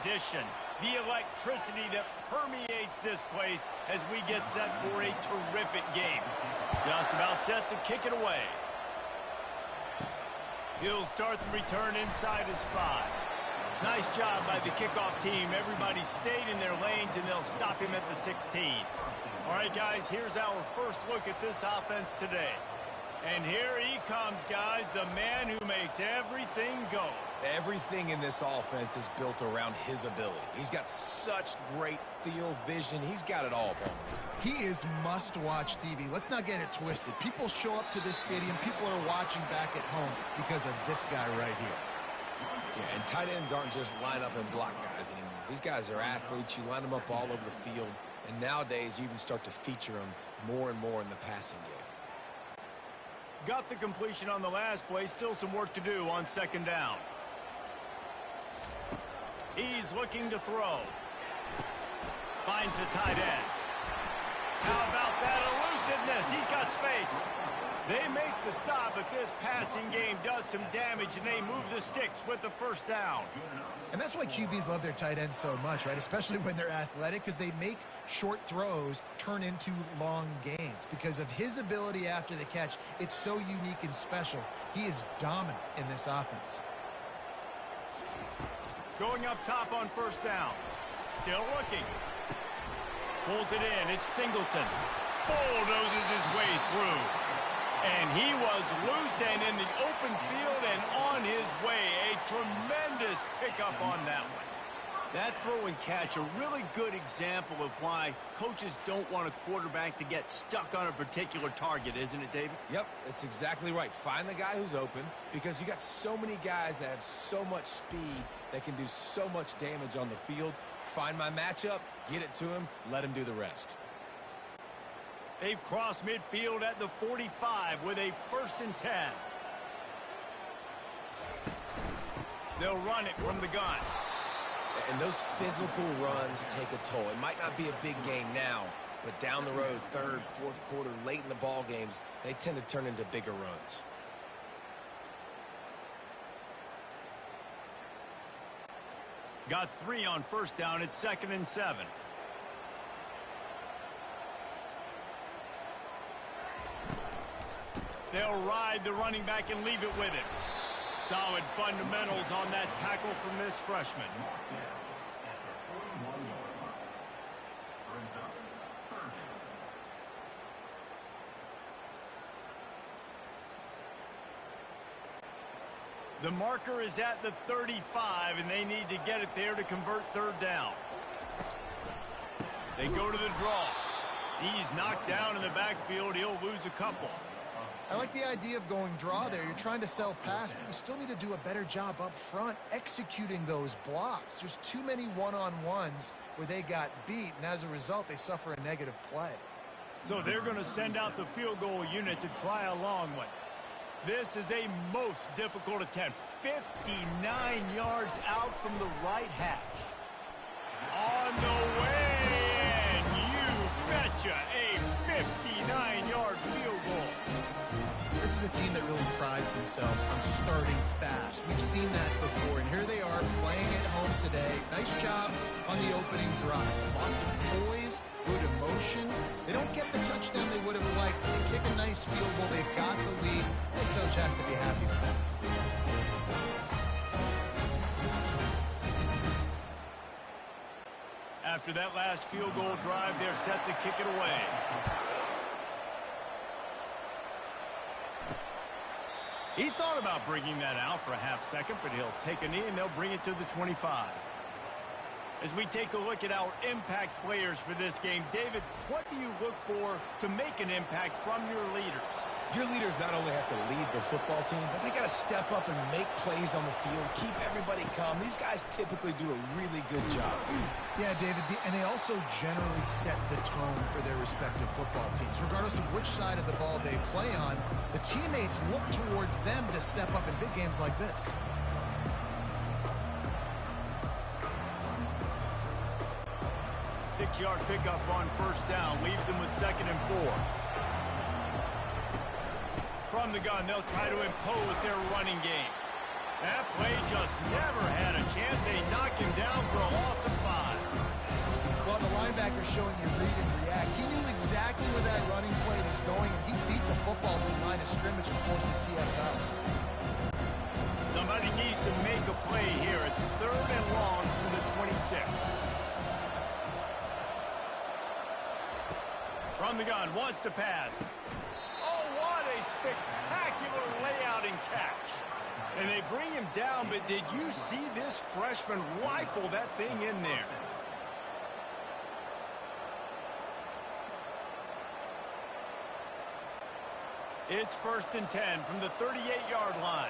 addition, the electricity that permeates this place as we get set for a terrific game. Just about set to kick it away. He'll start the return inside his 5. Nice job by the kickoff team. Everybody stayed in their lanes, and they'll stop him at the 16. All right, guys, here's our first look at this offense today. And here he comes, guys, the man who makes everything go. Everything in this offense is built around his ability. He's got such great field vision. He's got it all, Paul. He is must-watch TV. Let's not get it twisted. People show up to this stadium. People are watching back at home because of this guy right here. Yeah, and tight ends aren't just line up and block guys anymore. These guys are athletes. You line them up all over the field. And nowadays, you even start to feature them more and more in the passing game. Got the completion on the last play. Still some work to do on second down. He's looking to throw. Finds the tight end. How about that elusiveness? He's got space. They make the stop, but this passing game does some damage, and they move the sticks with the first down. And that's why QBs love their tight ends so much, right? Especially when they're athletic, because they make short throws turn into long gains. Because of his ability after the catch, it's so unique and special. He is dominant in this offense. Going up top on first down. Still looking. Pulls it in. It's Singleton. Bulldozes his way through. And he was loose and in the open field and on his way. A tremendous pickup on that one. That throw and catch, a really good example of why coaches don't want a quarterback to get stuck on a particular target, isn't it, David? Yep, that's exactly right. Find the guy who's open, because you got so many guys that have so much speed that can do so much damage on the field. Find my matchup, get it to him, let him do the rest. They've crossed midfield at the 45 with a 1st and 10. They'll run it from the gun. And those physical runs take a toll. It might not be a big game now, but down the road, 3rd, 4th quarter, late in the ball games, they tend to turn into bigger runs. Got 3 on first down. It's 2nd and 7. They'll ride the running back and leave it with him. Solid fundamentals on that tackle from this freshman. The marker is at the 35, and they need to get it there to convert 3rd down. They go to the draw. He's knocked down in the backfield. He'll lose a couple. I like the idea of going draw there. You're trying to sell pass, but you still need to do a better job up front executing those blocks. There's too many one-on-ones where they got beat, and as a result, they suffer a negative play. So they're going to send out the field goal unit to try a long one. This is a most difficult attempt. 59 yards out from the right hash. On the way, and you betcha, a 59-yard field goal. This is a team that really prides themselves on starting fast. We've seen that before, and here they are playing at home today. Nice job on the opening drive. Lots of poise, good emotion. They don't get the touchdown they would have liked. They kick a nice field goal. They've got the lead. The coach has to be happy with that. After that last field goal drive, they're set to kick it away. He thought about bringing that out for a half second, but he'll take a knee and they'll bring it to the 25. As we take a look at our impact players for this game, David, what do you look for to make an impact from your leaders? Your leaders not only have to lead the football team, but they got to step up and make plays on the field, keep everybody calm. These guys typically do a really good job. Yeah, David, and they also generally set the tone for their respective football teams. Regardless of which side of the ball they play on, the teammates look towards them to step up in big games like this. Six-yard pickup on first down, leaves them with 2nd and 4. From the gun, they'll try to impose their running game. That play just never had a chance. They knock him down for a loss of 5. Well, the linebacker showing you read and react. He knew exactly where that running play was going, and he beat the football to the line of scrimmage and forced the TFL. Somebody needs to make a play here. It's 3rd and long from the 26. From the gun, wants to pass. Oh, what a spectacular layout and catch. And they bring him down, but did you see this freshman rifle that thing in there? It's 1st and 10 from the 38-yard line.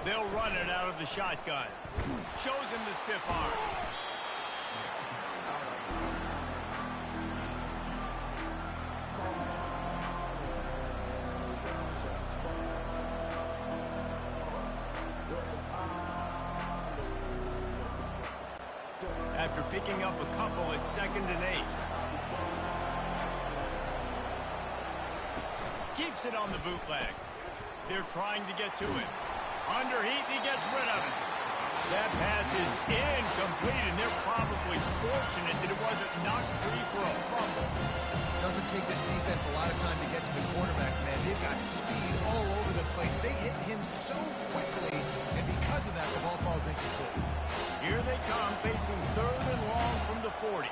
They'll run it out of the shotgun. Shows him the stiff arm. After picking up a couple, it's 2nd and 8. Keeps it on the bootleg. They're trying to get to it. Underheat, he gets rid of it. That pass is incomplete, and they're probably fortunate that it wasn't knocked free for a fumble. Doesn't take this defense a lot of time to get to the quarterback, man. They've got speed all over the place. They hit him so quickly, and because of that, the ball falls incomplete. Here they come, facing 3rd and long from the 40.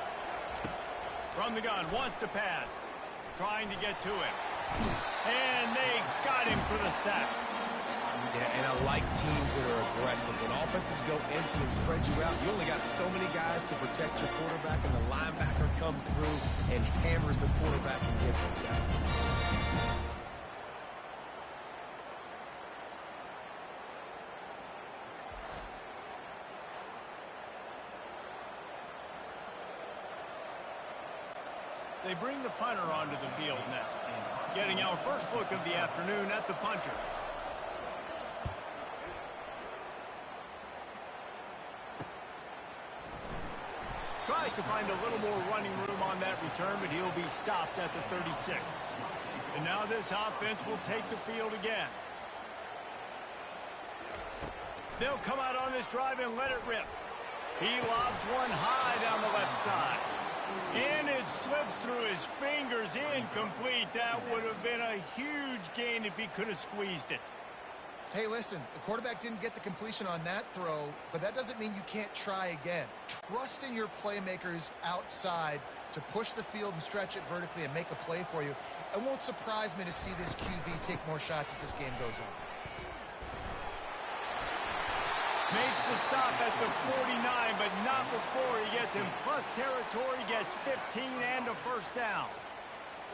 From the gun, wants to pass. Trying to get to him. And they got him for the sack. Yeah, and I like teams that are aggressive. When offenses go empty and spread you out, you only got so many guys to protect your quarterback, and the linebacker comes through and hammers the quarterback and gets the sack. They bring the punter onto the field now. Getting our first look of the afternoon at the punter. Tries to find a little more running room on that return, but he'll be stopped at the 36. And now this offense will take the field again. They'll come out on this drive and let it rip. He lobs one high down the left side. And it slips through his fingers, incomplete. That would have been a huge gain if he could have squeezed it. Hey, listen, the quarterback didn't get the completion on that throw, but that doesn't mean you can't try again. Trust in your playmakers outside to push the field and stretch it vertically and make a play for you. It won't surprise me to see this QB take more shots as this game goes on. Makes the stop at the 49, but not before he gets in plus territory, gets 15 and a first down.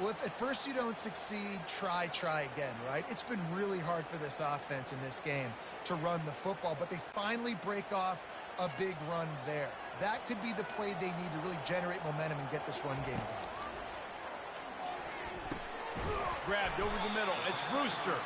Well, if at first you don't succeed, try again, right? It's been really hard for this offense in this game to run the football, but they finally break off a big run there. That could be the play they need to really generate momentum and get this run game going. Grabbed over the middle. It's Brewster.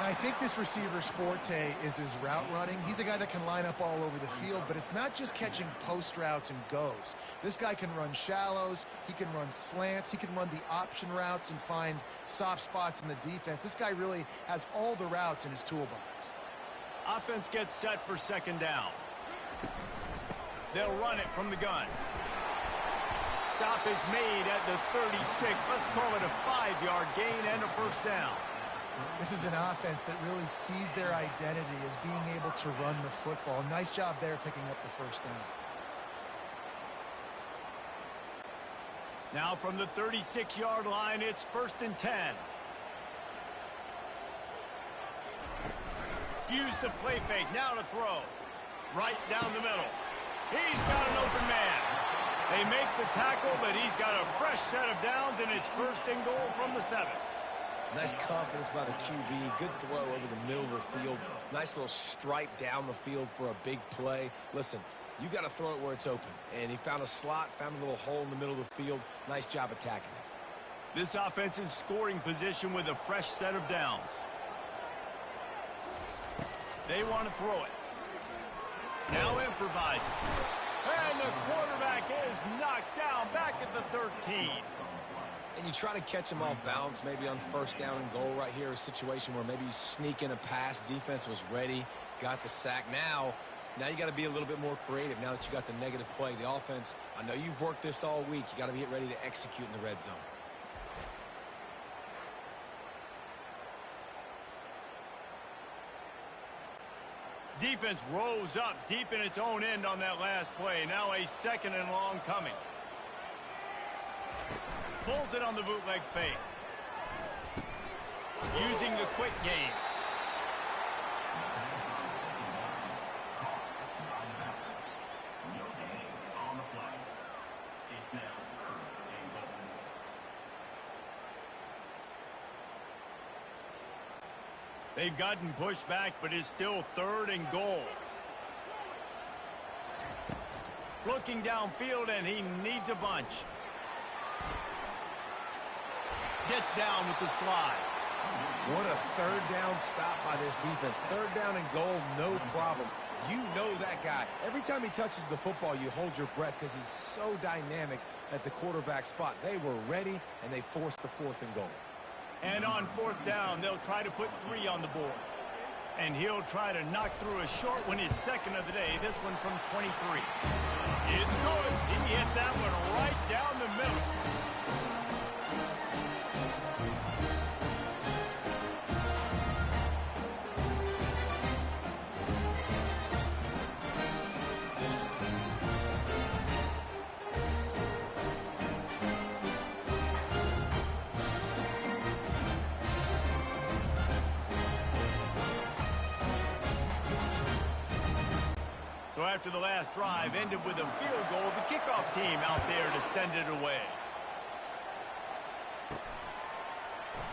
I think this receiver's forte is his route running. He's a guy that can line up all over the field, but it's not just catching post routes and goes. This guy can run shallows, he can run slants, he can run the option routes and find soft spots in the defense. This guy really has all the routes in his toolbox. Offense gets set for 2nd down. They'll run it from the gun. Stop is made at the 36. Let's call it a 5-yard gain and a first down. This is an offense that really sees their identity as being able to run the football. Nice job there picking up the first down. Now from the 36-yard line, it's 1st and 10. Use the play fake, now to throw. Right down the middle. He's got an open man. They make the tackle, but he's got a fresh set of downs, and it's 1st and goal from the 7. Nice confidence by the QB. Good throw over the middle of the field. Nice little stripe down the field for a big play. Listen, you got to throw it where it's open. And he found a slot, found a little hole in the middle of the field. Nice job attacking it. This offense in scoring position with a fresh set of downs. They want to throw it. Now improvising. And the quarterback is knocked down back at the 13. And you try to catch them off balance, maybe on first down and goal right here, a situation where maybe you sneak in a pass, defense was ready, got the sack. Now you got to be a little bit more creative now that you got the negative play. The offense, I know you've worked this all week. You got to get ready to execute in the red zone. Defense rose up deep in its own end on that last play. Now a second and long coming. Pulls it on the bootleg fake. Using the quick game. They've gotten pushed back, but it's still third and goal. Looking downfield, and he needs a bunch. Gets down with the slide. What a third down stop by this defense. Third down and goal, no problem. You know that guy. Every time he touches the football, you hold your breath because he's so dynamic at the quarterback spot. They were ready, and they forced the fourth and goal. And on fourth down, they'll try to put 3 on the board. And he'll try to knock through a short one, his second of the day. This one from 23. It's good. He hit that one right down the middle. So after the last drive ended with a field goal, the kickoff team out there to send it away.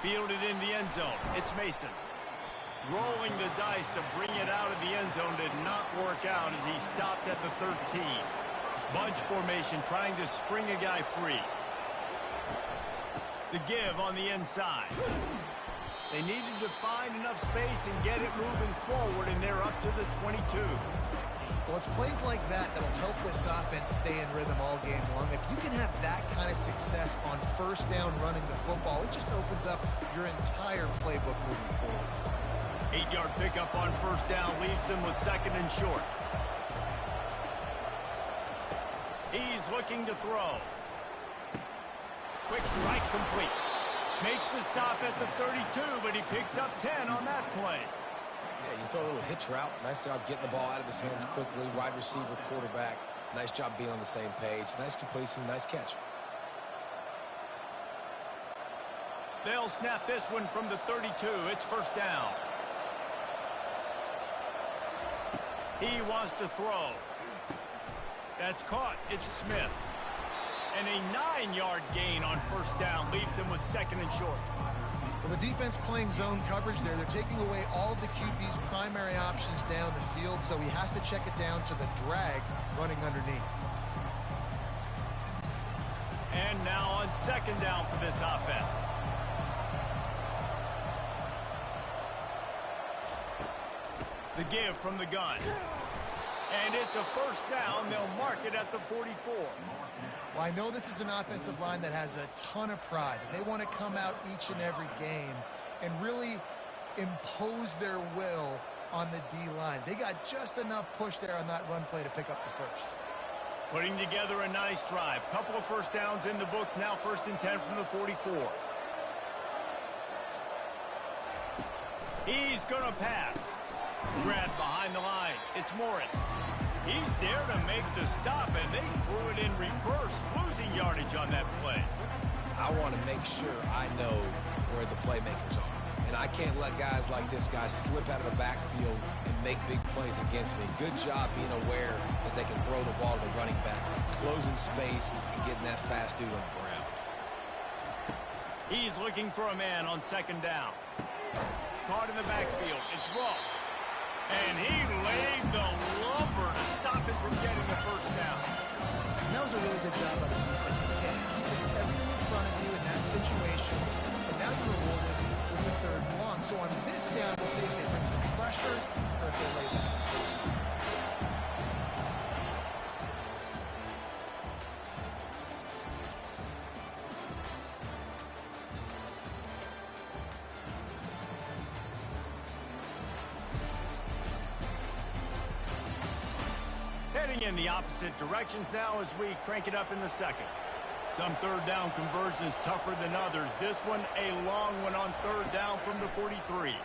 Fielded in the end zone. It's Mason. Rolling the dice to bring it out of the end zone did not work out as he stopped at the 13. Bunch formation trying to spring a guy free. The give on the inside. They needed to find enough space and get it moving forward, and they're up to the 22. Well, it's plays like that that'll help this offense stay in rhythm all game long. If you can have that kind of success on first down running the football, it just opens up your entire playbook moving forward. 8-yard pickup on first down leaves them with second and short. He's looking to throw. Quick strike complete. Makes the stop at the 32, but he picks up 10 on that play. Yeah, you throw a little hitch route. Nice job getting the ball out of his hands quickly. Wide receiver, quarterback. Nice job being on the same page. Nice completion, nice catch. They'll snap this one from the 32. It's first down. He wants to throw. That's caught. It's Smith. And a 9-yard gain on first down leaves him with second and short. Well, the defense playing zone coverage there. They're taking away all of the QB's primary options down the field, so he has to check it down to the drag running underneath. And now on second down for this offense. The give from the gun. And it's a first down. They'll mark it at the 44. Well, I know this is an offensive line that has a ton of pride. They want to come out each and every game and really impose their will on the D-line. They got just enough push there on that run play to pick up the first. Putting together a nice drive. Couple of first downs in the books. Now first and 10 from the 44. He's going to pass. Grabbed behind the line. It's Morris. He's there to make the stop, and they threw it in reverse, losing yardage on that play. I want to make sure I know where the playmakers are. And I can't let guys like this guy slip out of the backfield and make big plays against me. Good job being aware that they can throw the ball to the running back, closing space, and getting that fast dude on the ground. He's looking for a man on second down. Caught in the backfield. It's Ross. And he laid the lumber to stop him from getting the first down. And that was a really good job by the defense. Again, you put everything in front of you in that situation, and now you're rewarded with the third and long. So on this down, we'll see if they bring some pressure or if they lay back. swing in the opposite directions now as we crank it up in the second. Some third down conversions tougher than others. This one a long one on third down from the 43.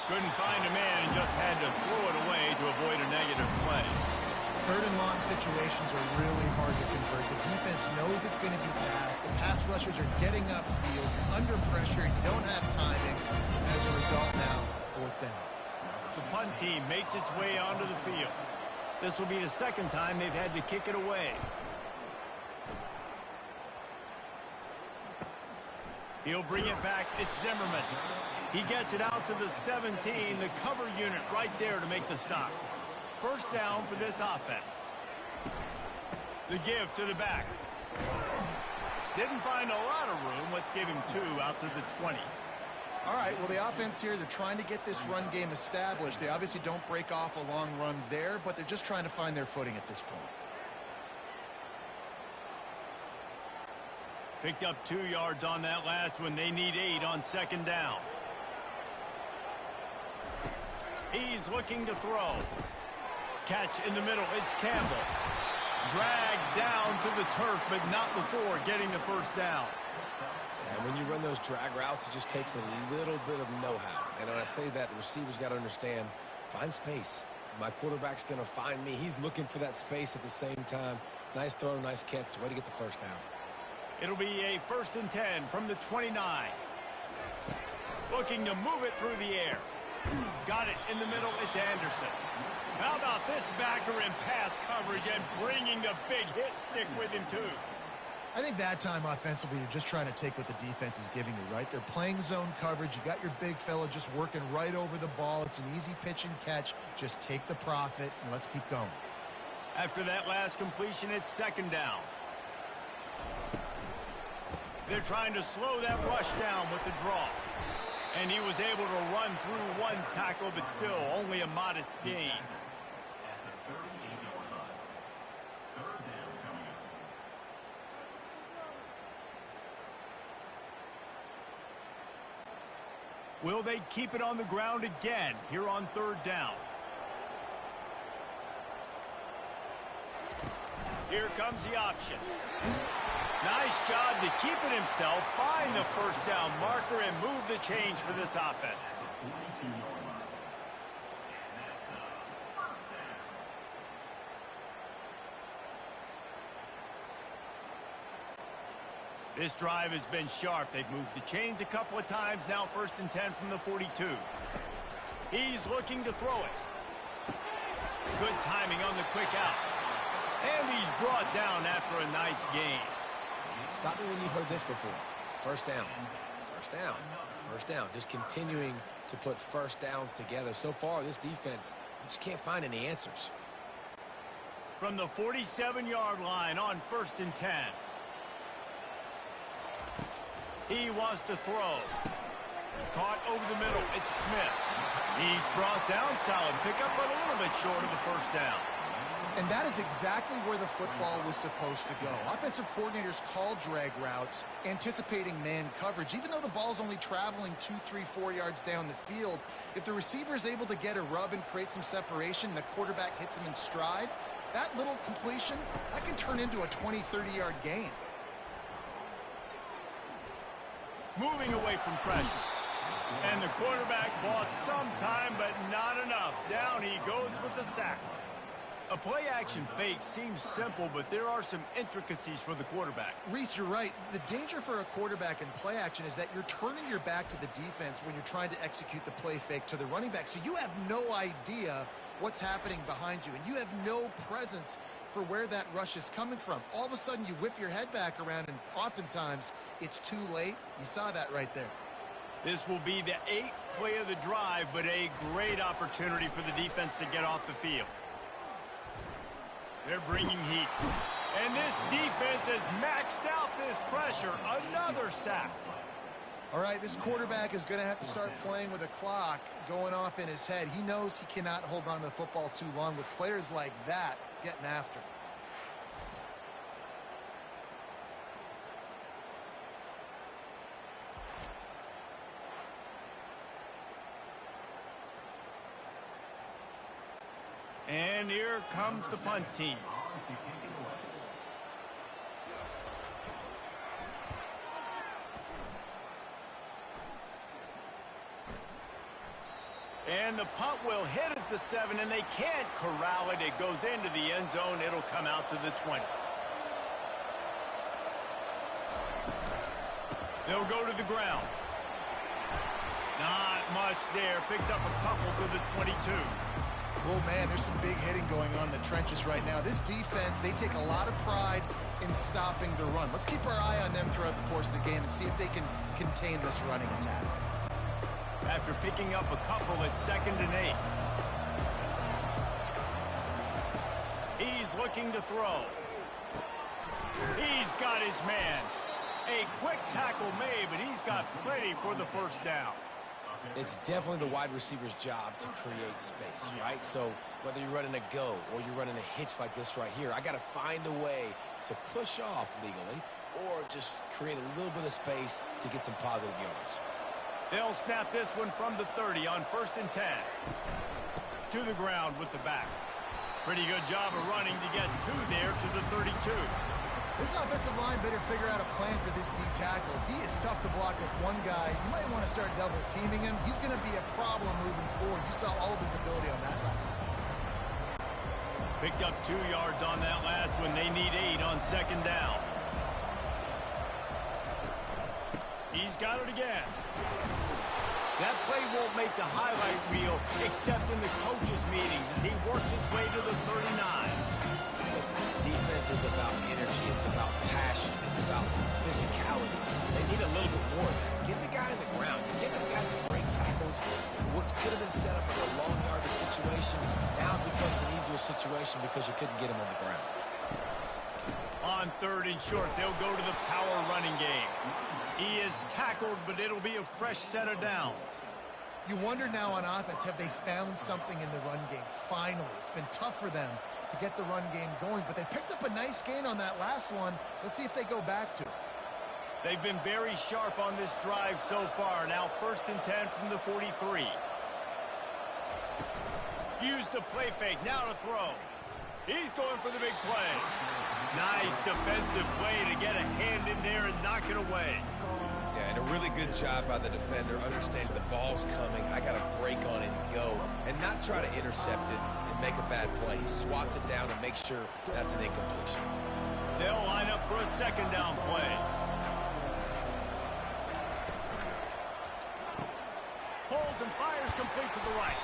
Couldn't find a man and just had to throw it away to avoid a negative play. Third and long situations are really hard to convert. The defense knows it's going to be passed. The pass rushers are getting upfield. You're under pressure. You don't have timing. As a result now, fourth down. The punt team makes its way onto the field. This will be the second time they've had to kick it away. He'll bring it back. It's Zimmerman. He gets it out to the 17. The cover unit right there to make the stop. First down for this offense. The give to the back. Didn't find a lot of room. Let's give him 2 out to the 20. All right, well, the offense here, they're trying to get this run game established. They obviously don't break off a long run there, but they're just trying to find their footing at this point. Picked up 2 yards on that last one. They need 8 on second down. He's looking to throw. Catch in the middle. It's Campbell. Dragged down to the turf, but not before getting the first down. And when you run those drag routes, it just takes a little bit of know-how. And when I say that, the receiver's got to understand, find space. My quarterback's going to find me. He's looking for that space at the same time. Nice throw, nice catch. Way to get the first down. It'll be a 1st and 10 from the 29. Looking to move it through the air. Got it in the middle. It's Anderson. How about this backer in pass coverage and bringing the big hit stick with him, too? I think that time offensively, you're just trying to take what the defense is giving you, right? They're playing zone coverage. You got your big fella just working right over the ball. It's an easy pitch and catch. Just take the profit, and let's keep going. After that last completion, it's second down. They're trying to slow that rush down with the draw. And he was able to run through one tackle, but still only a modest gain. Will they keep it on the ground again here on third down? Here comes the option. Nice job to keep it himself, find the first down marker, and move the change for this offense. This drive has been sharp. They've moved the chains a couple of times. Now 1st and 10 from the 42. He's looking to throw it. Good timing on the quick out. And he's brought down after a nice gain. Stop me when you've heard this before. First down. First down. First down. Just continuing to put first downs together. So far, this defense just can't find any answers. From the 47-yard line on 1st and 10. He wants to throw. Caught over the middle. It's Smith. He's brought down. Solid pickup, but a little bit short of the first down. And that is exactly where the football was supposed to go. Offensive coordinators call drag routes, anticipating man coverage. Even though the ball's only traveling 2, 3, 4 yards down the field, if the receiver is able to get a rub and create some separation, and the quarterback hits him in stride, that little completion, that can turn into a 20, 30-yard gain. Moving away from pressure. And the quarterback bought some time, but not enough. Down he goes with the sack. A play-action fake seems simple, but there are some intricacies for the quarterback. Reese, you're right. The danger for a quarterback in play-action is that you're turning your back to the defense when you're trying to execute the play fake to the running back. So you have no idea what's happening behind you, and you have no presence for where that rush is coming from. All of a sudden, you whip your head back around, and oftentimes, it's too late. You saw that right there. This will be the 8th play of the drive, but a great opportunity for the defense to get off the field. They're bringing heat. And this defense has maxed out this pressure. Another sack. All right, this quarterback is going to have to start playing with a clock going off in his head. He knows he cannot hold on to the football too long with players like that getting after him. And here comes the punt team. And the punt will hit at the 7, and they can't corral it. It goes into the end zone. It'll come out to the 20. They'll go to the ground. Not much there. Picks up a couple to the 22. Well, man, there's some big hitting going on in the trenches right now. This defense, they take a lot of pride in stopping the run. Let's keep our eye on them throughout the course of the game and see if they can contain this running attack. After picking up a couple at 2nd and 8. He's looking to throw. He's got his man. A quick tackle made, but he's got plenty for the first down. It's definitely the wide receiver's job to create space, right? So whether you're running a go or you're running a hitch like this right here, I got to find a way to push off legally or just create a little bit of space to get some positive yards. They'll snap this one from the 30 on 1st and 10. To the ground with the back. Pretty good job of running to get 2 there to the 32. This offensive line better figure out a plan for this D tackle. He is tough to block with one guy. You might want to start double teaming him. He's going to be a problem moving forward. You saw all of his ability on that last one. Picked up 2 yards on that last one. They need 8 on 2nd down. He's got it again. That play won't make the highlight reel except in the coaches' meetings as he works his way to the 39. Listen, defense is about energy. It's about passion. It's about physicality. They need a little bit more of that. Get the guy in the ground. Get the guys with great tackles. What could have been set up as a long yardage situation now becomes an easier situation because you couldn't get him on the ground. On 3rd and short, they'll go to the power running game. He is tackled, but it'll be a fresh set of downs. You wonder now on offense, have they found something in the run game? Finally, it's been tough for them to get the run game going, but they picked up a nice gain on that last one. Let's see if they go back to it. They've been very sharp on this drive so far. Now 1st and 10 from the 43. Use the play fake. Now to throw. He's going for the big play. Nice defensive play to get a hand in there and knock it away. Yeah, and a really good job by the defender, understanding the ball's coming. I got to break on it and go, and not try to intercept it and make a bad play. He swats it down and makes sure that's an incompletion. They'll line up for a 2nd down play. Holds and fires complete to the right.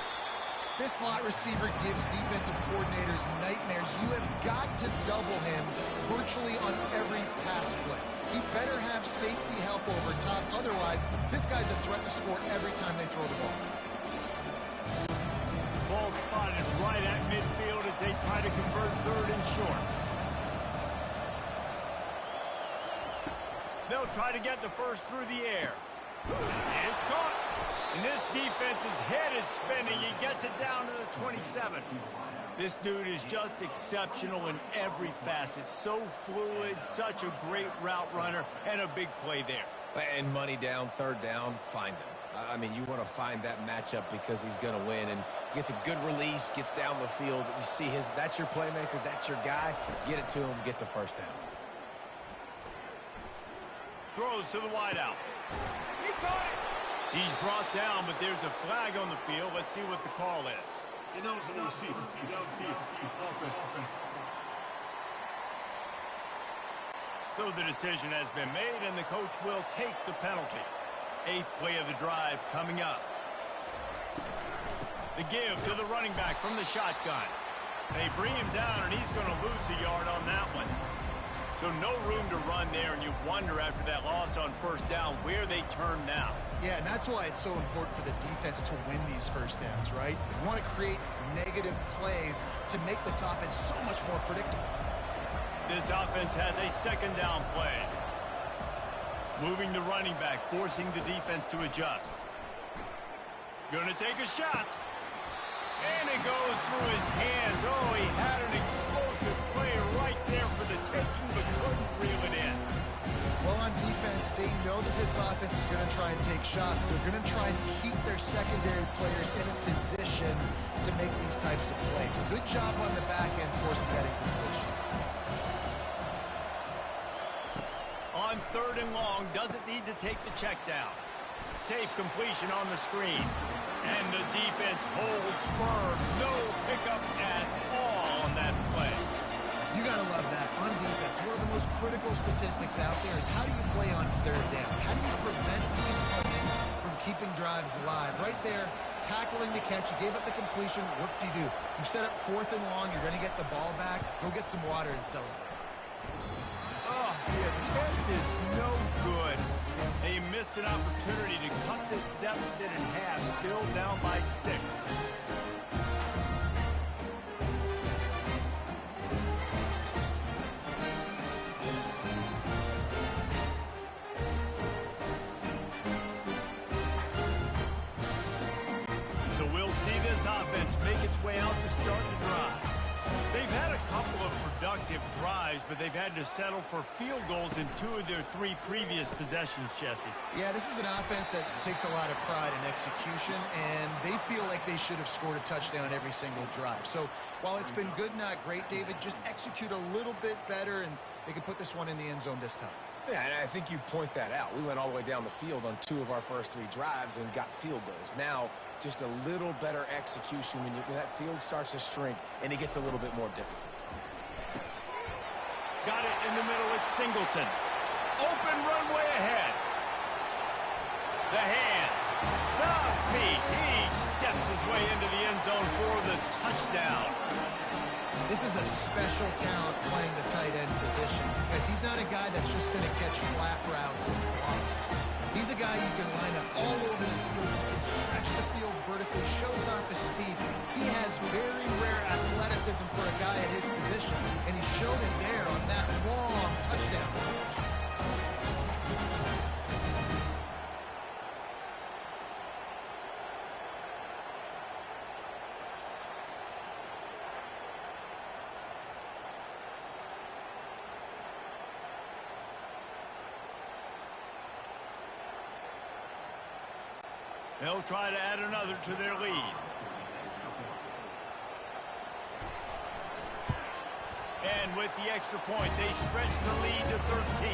This slot receiver gives defensive coordinators nightmares. You have got to double him virtually on every pass play. He better have safety help over top. Otherwise, this guy's a threat to score every time they throw the ball. Ball spotted right at midfield as they try to convert 3rd and short. They'll try to get the first through the air. And it's caught. And this defense's head is spinning. He gets it down to the 27. This dude is just exceptional in every facet. So fluid, such a great route runner, and a big play there. And money down, 3rd down, find him. I mean, you want to find that matchup because he's going to win and gets a good release, gets down the field. You see that's your playmaker, that's your guy. Get it to him, get the first down. Throws to the wideout. He caught it. He's brought down, but there's a flag on the field. Let's see what the call is. Ineligible receiver, downfield, offense. So the decision has been made, and the coach will take the penalty. 8th play of the drive coming up. The give to the running back from the shotgun. They bring him down, and he's going to lose a yard on that one. So no room to run there, and you wonder after that loss on 1st down where they turn now. Yeah, and that's why it's so important for the defense to win these first downs, right? You want to create negative plays to make this offense so much more predictable. This offense has a 2nd down play. Moving the running back, forcing the defense to adjust. Going to take a shot. And it goes through his hands. Oh, he had an explosive play right there for the taking, but couldn't reel it in. Well, on defense, they know that this offense is going to try and take shots. They're going to try and keep their secondary players in a position to make these types of plays. Good job on the back end forcing that incompletion. On 3rd and long, doesn't need to take the check down. Safe completion on the screen. And the defense holds firm. No pickup at all on that play. You got to love that. On defense, one of the most critical statistics out there is how do you play on 3rd down? How do you prevent the opponent from keeping drives alive? Right there, tackling the catch. You gave up the completion. What do? You set up 4th and long. You're going to get the ball back. Go get some water and celebrate. Oh, the attempt is no good. They missed an opportunity to cut this deficit in half, still down by 6. So we'll see this offense make its way out to start the drive. They've had a couple of productive drives, but they've had to settle for field goals in 2 of their 3 previous possessions, Jesse. Yeah, this is an offense that takes a lot of pride in execution, and they feel like they should have scored a touchdown every single drive. So while it's been good, not great, David, just execute a little bit better, and they can put this one in the end zone this time. Yeah, and I think you point that out. We went all the way down the field on 2 of our first 3 drives and got field goals. Now, just a little better execution when that field starts to shrink and it gets a little bit more difficult. Got it in the middle. It's Singleton. Open runway ahead. The hands. The feet. He steps his way into the end zone for the touchdown. This is a special talent playing the tight end position because he's not a guy that's just going to catch flat routes and block. He's a guy you can line up all over the field. He can stretch the field vertically, shows off his speed. He has very rare athleticism for a guy at his position, and he showed it there on that long touchdown. They'll try to add another to their lead. And with the extra point, they stretch the lead to 13.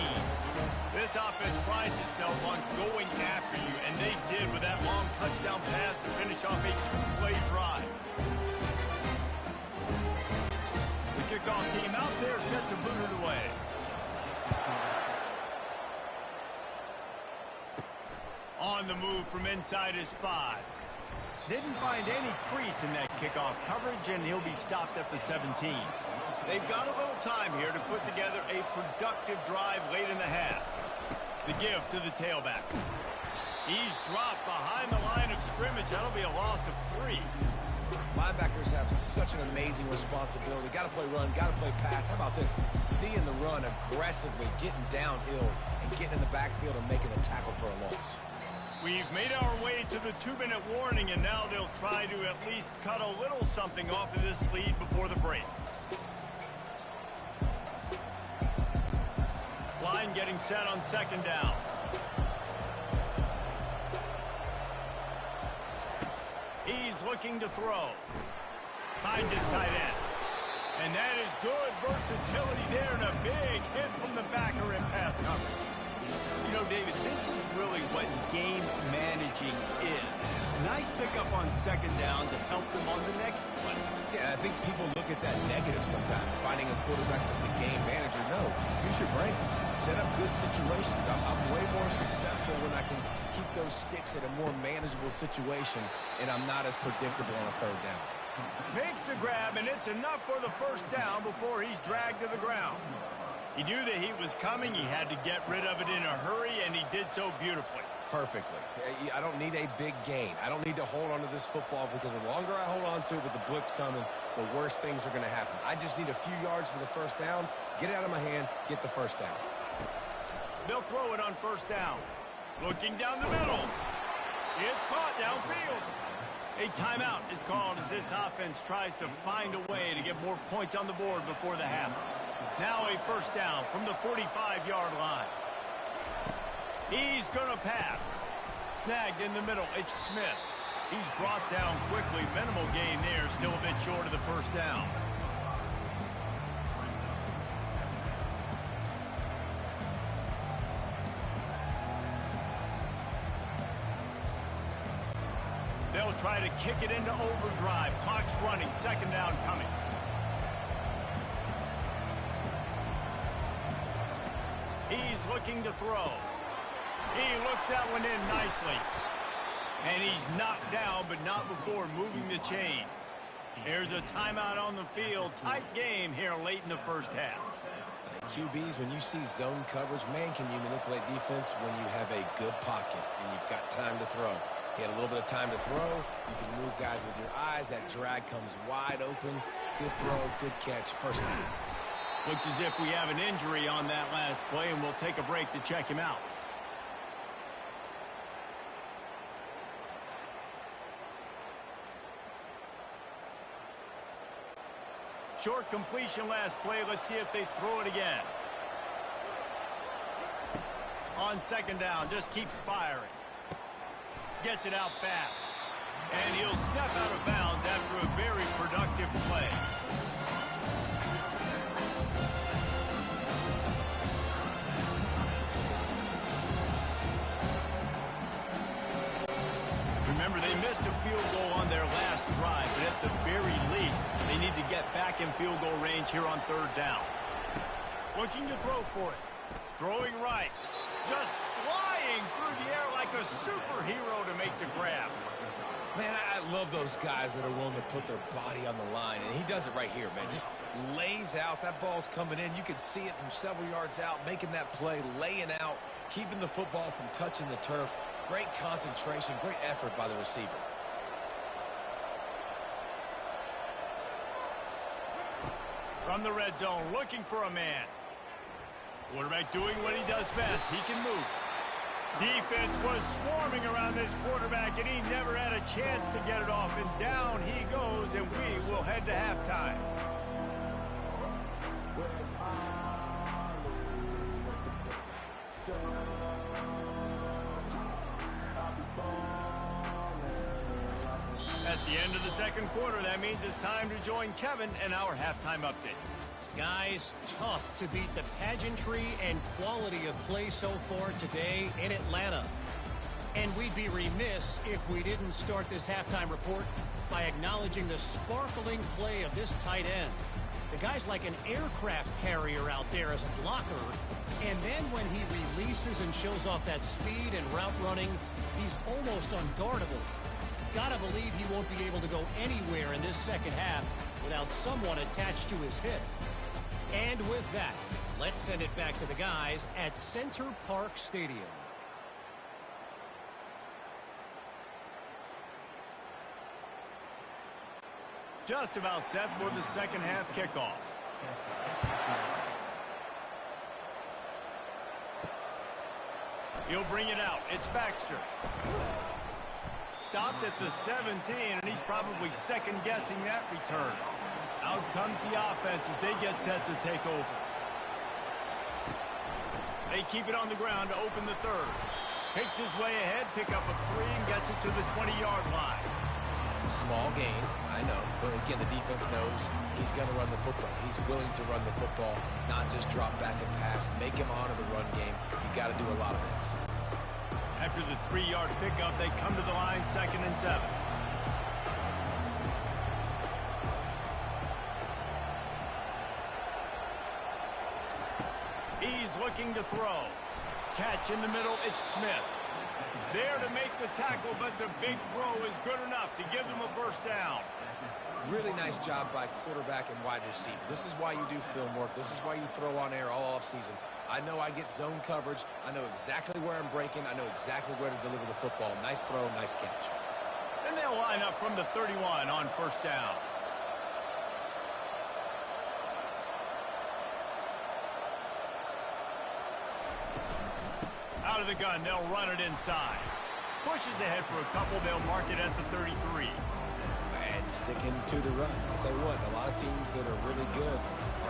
This offense prides itself on going after you, and they did with that long touchdown pass to finish off a 2-play drive. The kickoff team out there set to boot it away. On the move from inside his 5. Didn't find any crease in that kickoff coverage, and he'll be stopped at the 17. They've got a little time here to put together a productive drive late in the half. The give to the tailback. He's dropped behind the line of scrimmage. That'll be a loss of 3. Linebackers have such an amazing responsibility. Got to play run, got to play pass. How about this? Seeing the run aggressively, getting downhill, and getting in the backfield and making a tackle for a loss. We've made our way to the 2-minute warning, and now they'll try to at least cut a little something off of this lead before the break. Line getting set on 2nd down. He's looking to throw. Finds his tight end. And that is good versatility there, and a big hit from the backer in pass coverage. You know, David, this is really what game managing is. Nice pickup on 2nd down to help them on the next play. Yeah, I think people look at that negative sometimes, finding a quarterback that's a game manager. No, use your brain. Set up good situations. I'm way more successful when I can keep those sticks at a more manageable situation, and I'm not as predictable on a 3rd down. Makes the grab, and it's enough for the 1st down before he's dragged to the ground. He knew the heat was coming. He had to get rid of it in a hurry, and he did so beautifully. Perfectly. I don't need a big gain. I don't need to hold on to this football because the longer I hold on to it with the blitz coming, the worse things are going to happen. I just need a few yards for the 1st down, get it out of my hand, get the 1st down. They'll throw it on 1st down. Looking down the middle. It's caught downfield. A timeout is called as this offense tries to find a way to get more points on the board before the half. Now a 1st down from the 45-yard line. He's going to pass. Snagged in the middle. It's Smith. He's brought down quickly. Minimal gain there. Still a bit short of the first down. They'll try to kick it into overdrive. Clock's running. Second down coming. He's looking to throw. He looks that one in nicely. And he's knocked down, but not before moving the chains. Here's a timeout on the field. Tight game here late in the first half. QBs, when you see zone coverage, man, can you manipulate defense when you have a good pocket and you've got time to throw. He had a little bit of time to throw. You can move guys with your eyes. That drag comes wide open. Good throw, good catch, first down. Looks as if we have an injury on that last play, and we'll take a break to check him out. Short completion last play. Let's see if they throw it again. On second down, just keeps firing. Gets it out fast. And he'll step out of bounds after a very productive play. Remember, they missed a field goal on their last drive, but at the very least, they need to get back in field goal range here on third down. Looking to throw for it. Throwing right. Just flying through the air like a superhero to make the grab. Man, I love those guys that are willing to put their body on the line, and he does it right here, man. Just lays out. That ball's coming in. You can see it from several yards out, making that play, laying out, keeping the football from touching the turf. Great concentration, great effort by the receiver. From the red zone, looking for a man. Quarterback doing what he does best. He can move. Defense was swarming around this quarterback, and he never had a chance to get it off. And down he goes, and we will head to halftime. That's the end of the second quarter. That means it's time to join Kevin in our halftime update. Guys, tough to beat the pageantry and quality of play so far today in Atlanta. And we'd be remiss if we didn't start this halftime report by acknowledging the sparkling play of this tight end. The guy's like an aircraft carrier out there as a blocker. And then when he releases and shows off that speed and route running, he's almost unguardable. Gotta believe he won't be able to go anywhere in this second half without someone attached to his hip. And with that, let's send it back to the guys at Center Park Stadium. Just about set for the second half kickoff. He'll bring it out. It's Baxter. Stopped at the 17, and he's probably second-guessing that return. Out comes the offense as they get set to take over. They keep it on the ground to open the third. Picks his way ahead, pick up a 3, and gets it to the 20-yard line. Small gain, I know, but again, the defense knows he's going to run the football. He's willing to run the football, not just drop back and pass, make him honor the run game. You got to do a lot of this. After the 3-yard pickup, they come to the line, 2nd and 7. He's looking to throw. Catch in the middle, it's Smith. There to make the tackle, but the big throw is good enough to give them a first down. Really nice job by quarterback and wide receiver. This is why you do film work. This is why you throw on air all offseason. I know I get zone coverage. I know exactly where I'm breaking. I know exactly where to deliver the football. Nice throw, nice catch. And they'll line up from the 31 on first down. Out of the gun, they'll run it inside. Pushes ahead for a couple, they'll mark it at the 33. And sticking to the run. I'll tell you what, a lot of teams that are really good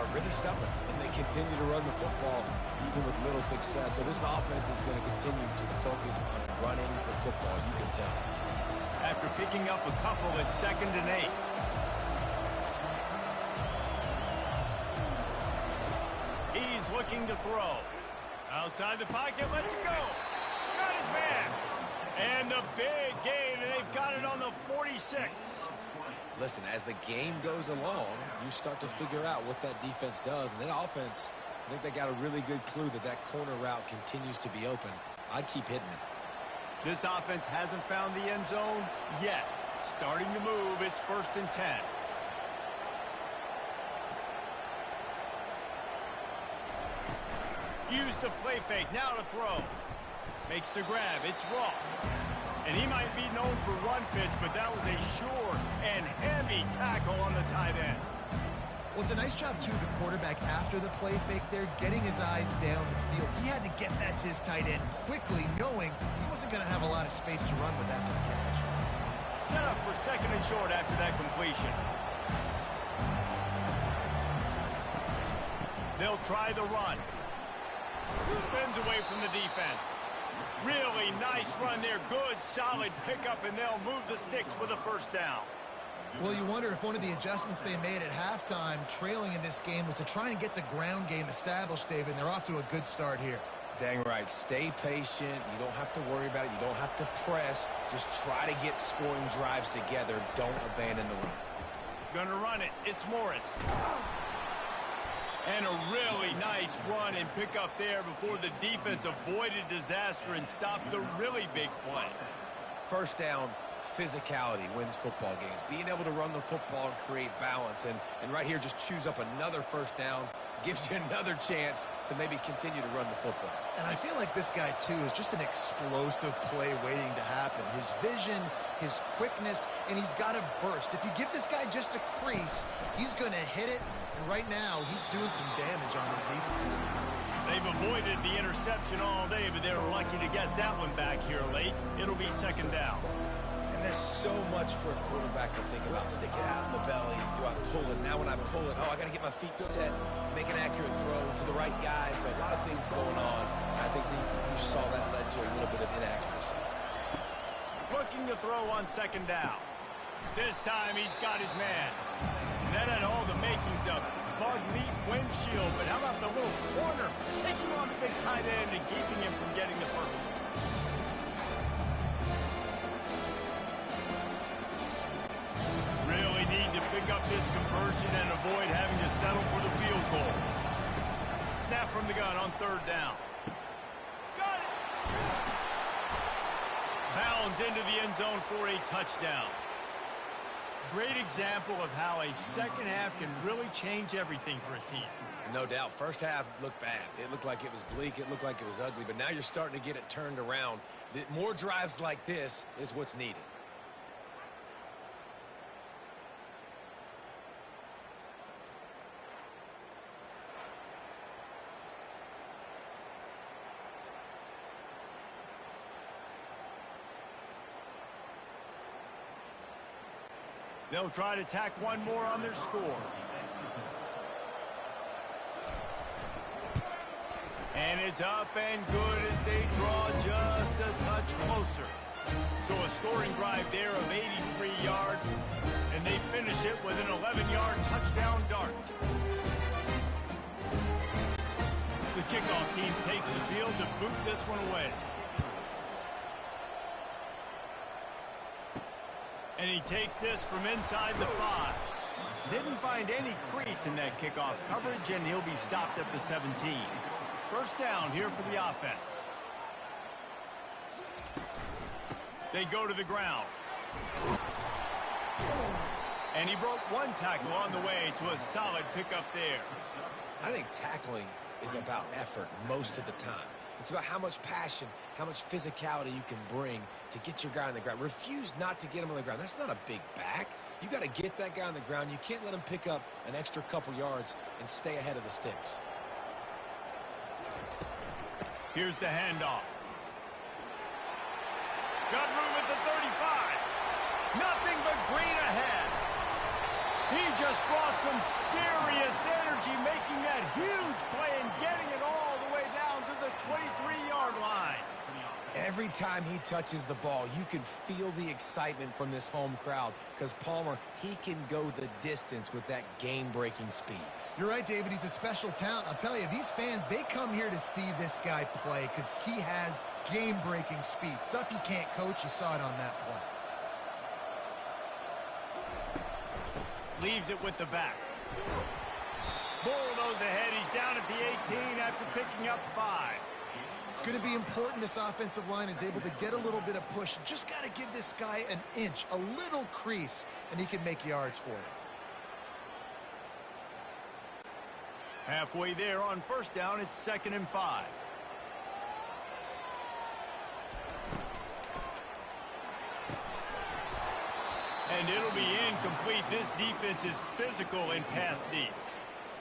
are really stubborn, and they continue to run the football even with little success. So this offense is going to continue to focus on running the football, you can tell. After picking up a couple, it's 2nd and 8. He's looking to throw. Outside the pocket, lets it go. Got his man. And the big gain, and they've got it on the 46. Listen, as the game goes along, you start to figure out what that defense does. And that offense, I think they got a really good clue that that corner route continues to be open. I'd keep hitting it. This offense hasn't found the end zone yet. Starting to move, it's 1st and 10. Use the play fake, now to throw. Makes the grab, it's Ross. And he might be known for run fits, but that was a sure and heavy tackle on the tight end. Well, it's a nice job, too, the quarterback after the play fake there, getting his eyes down the field. He had to get that to his tight end quickly, knowing he wasn't going to have a lot of space to run with after the catch. Set up for 2nd and short after that completion. They'll try the run. Spins away from the defense. Really nice run there. Good, solid pickup, and they'll move the sticks with a 1st down. Well, you wonder if one of the adjustments they made at halftime, trailing in this game, was to try and get the ground game established, David. They're off to a good start here. Dang right. Stay patient. You don't have to worry about it. You don't have to press. Just try to get scoring drives together. Don't abandon the run. Gonna run it. It's Morris. And a really nice run and pick up there before the defense avoided disaster and stopped the really big play. 1st down, physicality wins football games. Being able to run the football and create balance. And right here, just choose up another 1st down. Gives you another chance to maybe continue to run the football. And I feel like this guy, too, is just an explosive play waiting to happen. His vision, his quickness, and he's got a burst. If you give this guy just a crease, he's going to hit it. And right now, he's doing some damage on this defense. They've avoided the interception all day, but they're lucky to get that one back here late. It'll be 2nd down. And there's so much for a quarterback to think about. Stick it out in the belly. Do I pull it? Now when I pull it, I got to get my feet set, make an accurate throw to the right guy. So a lot of things going on. I think you saw that led to a little bit of inaccuracy. Looking to throw on 2nd down. This time he's got his man. That had all the makings of bug meat windshield, but how about the little corner taking on the big tight end and keeping him from getting the first? Really need to pick up this conversion and avoid having to settle for the field goal. Snap from the gun on 3rd down. Got it! Bounds into the end zone for a touchdown. Great example of how a 2nd half can really change everything for a team. No doubt. 1st half looked bad. It looked like it was bleak. It looked like it was ugly. But now you're starting to get it turned around. More drives like this is what's needed. They'll try to tack one more on their score. And it's up and good as they draw just a touch closer. So a scoring drive there of 83 yards, and they finish it with an 11-yard touchdown dart. The kickoff team takes the field to boot this one away. And he takes this from inside the 5. Didn't find any crease in that kickoff coverage, and he'll be stopped at the 17. 1st down here for the offense. They go to the ground. And he broke one tackle on the way to a solid pickup there. I think tackling is about effort most of the time. It's about how much passion, how much physicality you can bring to get your guy on the ground. Refuse not to get him on the ground. That's not a big back. You got to get that guy on the ground. You can't let him pick up an extra couple yards and stay ahead of the sticks. Here's the handoff. Got room at the 35. Nothing but green ahead. He just brought some serious energy, making that huge play and getting it all the way down to the 23-yard line. Every time he touches the ball, you can feel the excitement from this home crowd because Palmer, he can go the distance with that game-breaking speed. You're right, David. He's a special talent. I'll tell you, these fans, they come here to see this guy play because he has game-breaking speed. Stuff you can't coach. You saw it on that play. Leaves it with the back. Bulldoze ahead. He's down at the 18 after picking up 5. It's going to be important this offensive line is able to get a little bit of push. Just got to give this guy an inch, a little crease, and he can make yards for it. Halfway there on first down, it's 2nd and 5. And it'll be incomplete. This defense is physical and pass deep.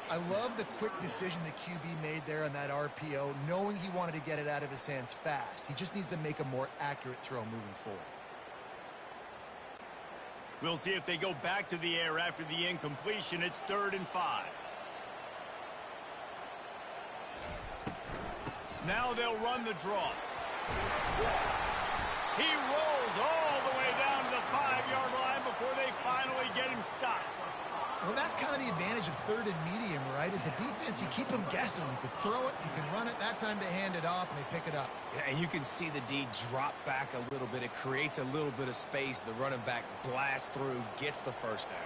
I love the quick decision the QB made there on that RPO, knowing he wanted to get it out of his hands fast. He just needs to make a more accurate throw moving forward. We'll see if they go back to the air after the incompletion. It's 3rd and 5. Now they'll run the draw. He rolls all the way down to the 5-yard line before they finally get him stopped. Well, that's kind of the advantage of 3rd and medium, right? Is the defense, you keep them guessing. You can throw it, you can run it. That time they hand it off, and they pick it up. Yeah, and you can see the D drop back a little bit. It creates a little bit of space. The running back blasts through, gets the first down.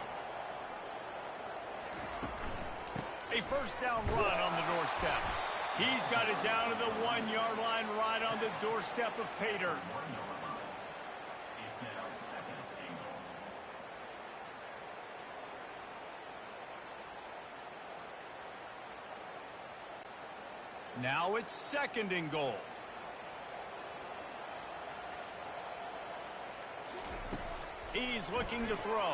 A first down run on the doorstep. He's got it down to the 1-yard line right on the doorstep of Pater. Now it's 2nd and goal. He's looking to throw.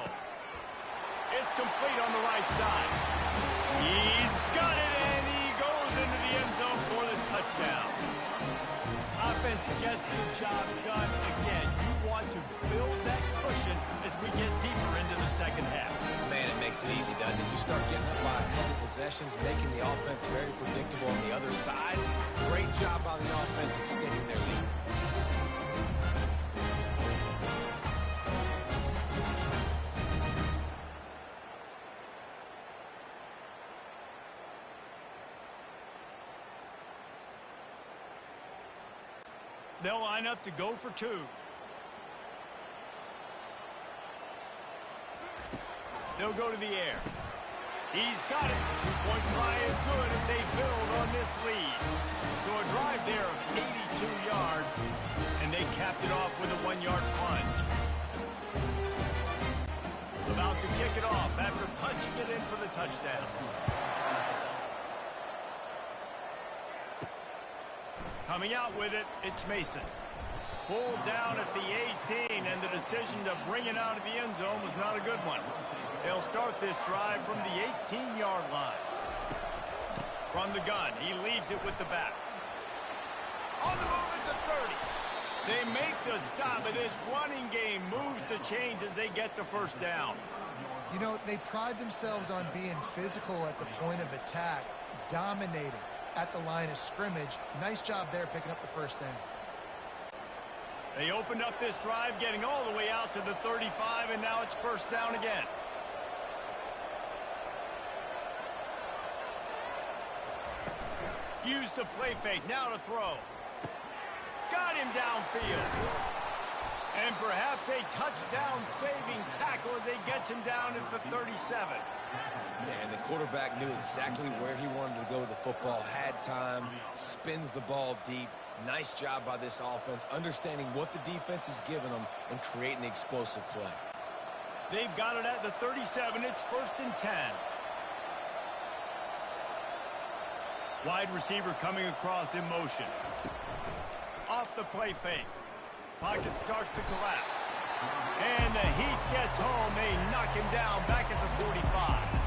It's complete on the right side. He's got it, and he goes into the end zone for the touchdown. Offense gets the job done again. You want to build that cushion as we get deeper into the second half. Man, it makes it easy, doesn't it? You start getting up by a couple possessions, making the offense very predictable on the other side. Great job by the offense extending their lead. They'll line up to go for 2. They'll go to the air. He's got it. 2-point try is good as they build on this lead. So a drive there of 82 yards, and they capped it off with a 1-yard plunge. About to kick it off after punching it in for the touchdown. Coming out with it, it's Mason. Pulled down at the 18, and the decision to bring it out of the end zone was not a good one. They'll start this drive from the 18-yard line. From the gun, he leaves it with the back. On the move at the 30. They make the stop, and this running game moves the chains as they get the first down. You know, they pride themselves on being physical at the point of attack, dominating at the line of scrimmage. Nice job there picking up the first down. They opened up this drive, getting all the way out to the 35, and now it's first down again. Use the play fake, now to throw. Got him downfield. And perhaps a touchdown-saving tackle as they get him down at the 37. And the quarterback knew exactly where he wanted to go with the football, had time, spins the ball deep. Nice job by this offense, understanding what the defense is giving them and creating the explosive play. They've got it at the 37. It's 1st and 10. Wide receiver coming across in motion. Off the play fake. Pocket starts to collapse. And the heat gets home. They knock him down back at the 45.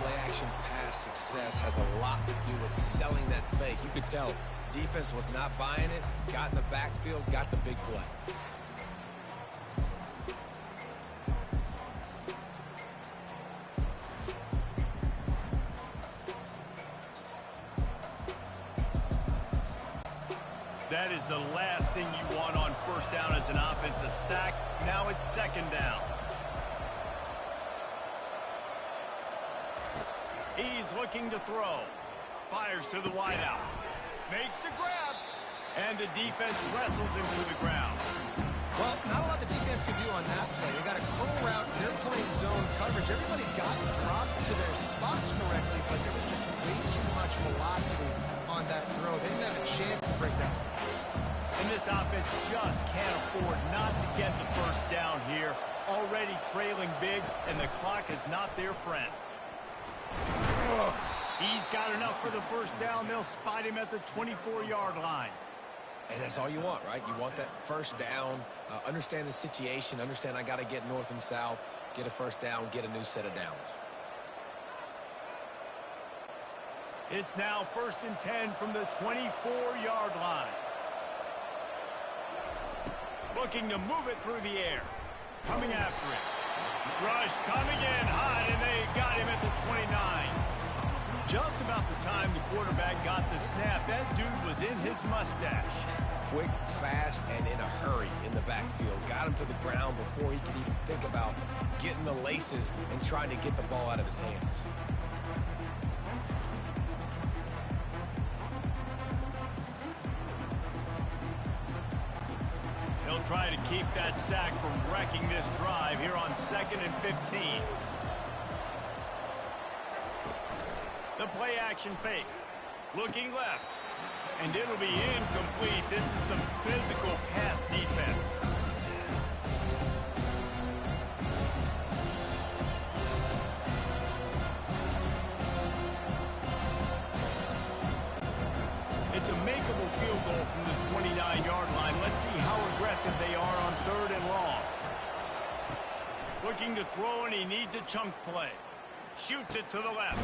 Play-action pass success has a lot to do with selling that fake. You could tell defense was not buying it, got in the backfield, got the big play. That is the last thing you want on first down as an offensive sack. Now it's second down. He's looking to throw. Fires to the wideout. Makes the grab. And the defense wrestles him to the ground. Well, not a lot the defense can do on that play. They got a curl route. They're playing zone coverage. Everybody got dropped to their spots correctly, but there was just way too much velocity on that throw. They didn't have a chance to break that. And this offense just can't afford not to get the first down here. Already trailing big, and the clock is not their friend. He's got enough for the first down. They'll spot him at the 24-yard line. And that's all you want, right? You want that first down, understand the situation, understand I got to get north and south, get a first down, get a new set of downs. It's now 1st and 10 from the 24-yard line. Looking to move it through the air. Coming after it. Rush coming in hot, and they got him at the 29. Just about the time the quarterback got the snap, that dude was in his mustache. Quick, fast, and in a hurry in the backfield. Got him to the ground before he could even think about getting the laces and trying to get the ball out of his hands. He'll try to keep that sack from wrecking this drive here on 2nd and 15. The play action fake. Looking left. And it'll be incomplete. This is some physical pass defense. It's a makeable field goal from the 29-yard line. Let's see how aggressive they are on 3rd and long. Looking to throw, and he needs a chunk play. Shoots it to the left.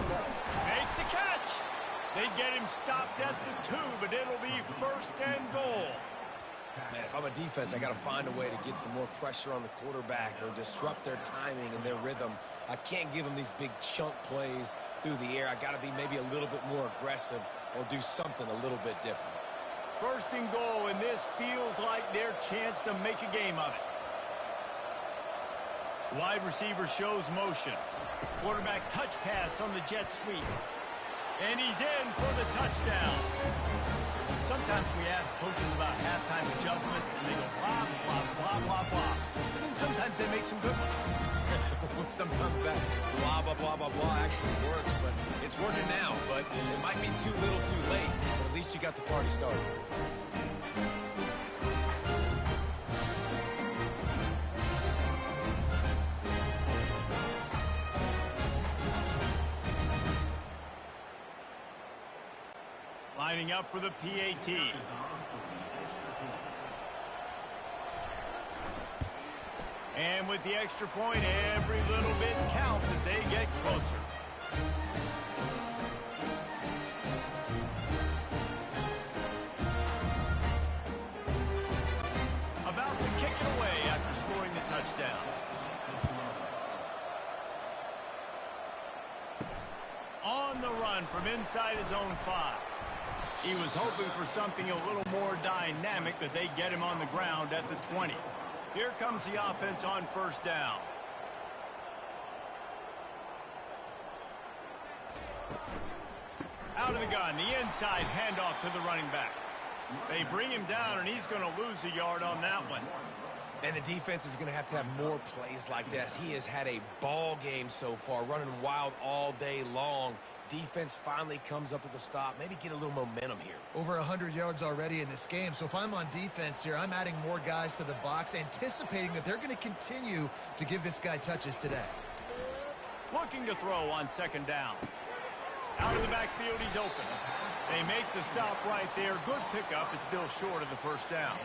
Makes the catch. They get him stopped at the 2, but it'll be 1st and goal. Man, if I'm a defense, I got to find a way to get some more pressure on the quarterback or disrupt their timing and their rhythm. I can't give them these big chunk plays through the air. I got to be maybe a little bit more aggressive or do something a little bit different. 1st and goal, and this feels like their chance to make a game of it. Wide receiver shows motion. Quarterback touch pass on the jet sweep. And he's in for the touchdown. Sometimes we ask coaches about halftime adjustments, and they go blah, blah, blah, blah, blah. But then sometimes they make some good ones. Sometimes that blah, blah, blah, blah, blah actually works, but it's working now. But it might be too little too late, but at least you got the party started. Lining up for the PAT. And with the extra point, every little bit counts as they get closer. About to kick it away after scoring the touchdown. On the run from inside his own 5. He was hoping for something a little more dynamic, but they get him on the ground at the 20. Here comes the offense on 1st down. Out of the gun, the inside handoff to the running back. They bring him down, and he's going to lose a yard on that one. And the defense is going to have more plays like that. He has had a ball game so far, running wild all day long. Defense finally comes up with a stop. Maybe get a little momentum here. Over 100 yards already in this game. So if I'm on defense here, I'm adding more guys to the box, anticipating that they're going to continue to give this guy touches today. Looking to throw on 2nd down. Out of the backfield, he's open. They make the stop right there. Good pickup. It's still short of the 1st down.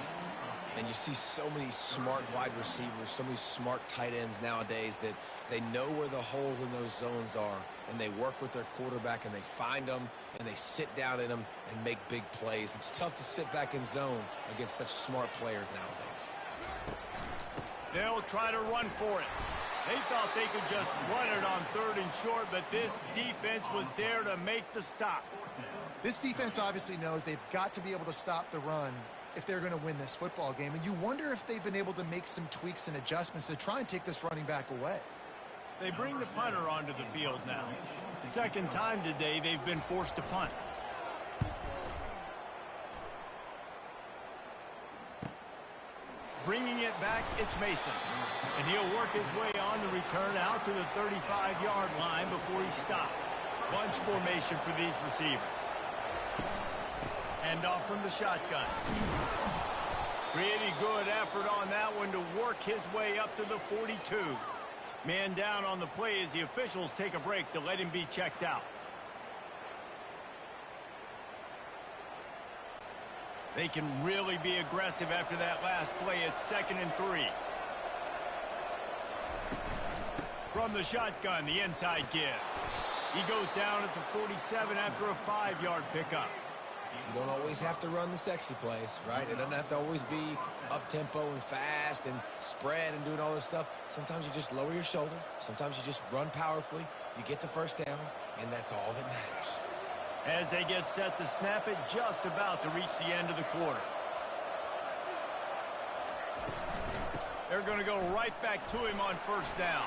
And you see so many smart wide receivers, so many smart tight ends nowadays that they know where the holes in those zones are, and they work with their quarterback, and they find them, and they sit down in them and make big plays. It's tough to sit back in zone against such smart players nowadays. They'll try to run for it. They thought they could just run it on 3rd and short, but this defense was there to make the stop. This defense obviously knows they've got to be able to stop the run if they're going to win this football game. And you wonder if they've been able to make some tweaks and adjustments to try and take this running back away. They bring the punter onto the field now. Second time today they've been forced to punt. Bringing it back, it's Mason. And he'll work his way on the return out to the 35-yard line before he stopped. Bunch formation for these receivers. Hand off from the shotgun. Pretty good effort on that one to work his way up to the 42. Man down on the play as the officials take a break to let him be checked out. They can really be aggressive after that last play. It's 2nd and 3. From the shotgun, the inside give. He goes down at the 47 after a 5-yard pickup. You don't always have to run the sexy plays, right? It doesn't have to always be up-tempo and fast and spread and doing all this stuff. Sometimes you just lower your shoulder. Sometimes you just run powerfully. You get the first down, and that's all that matters. As they get set to snap it, just about to reach the end of the quarter. They're going to go right back to him on first down.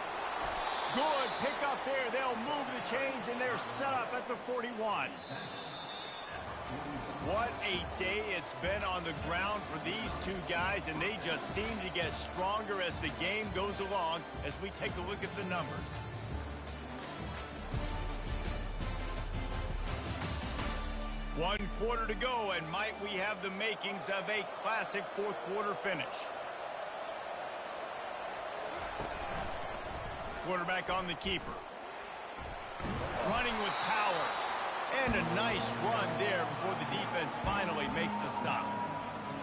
Good pick up there. They'll move the chains, and they're set up at the 41. What a day it's been on the ground for these two guys, and they just seem to get stronger as the game goes along as we take a look at the numbers. One quarter to go, and might we have the makings of a classic fourth quarter finish. Quarterback on the keeper. Running with power. And a nice run there before the defense finally makes a stop.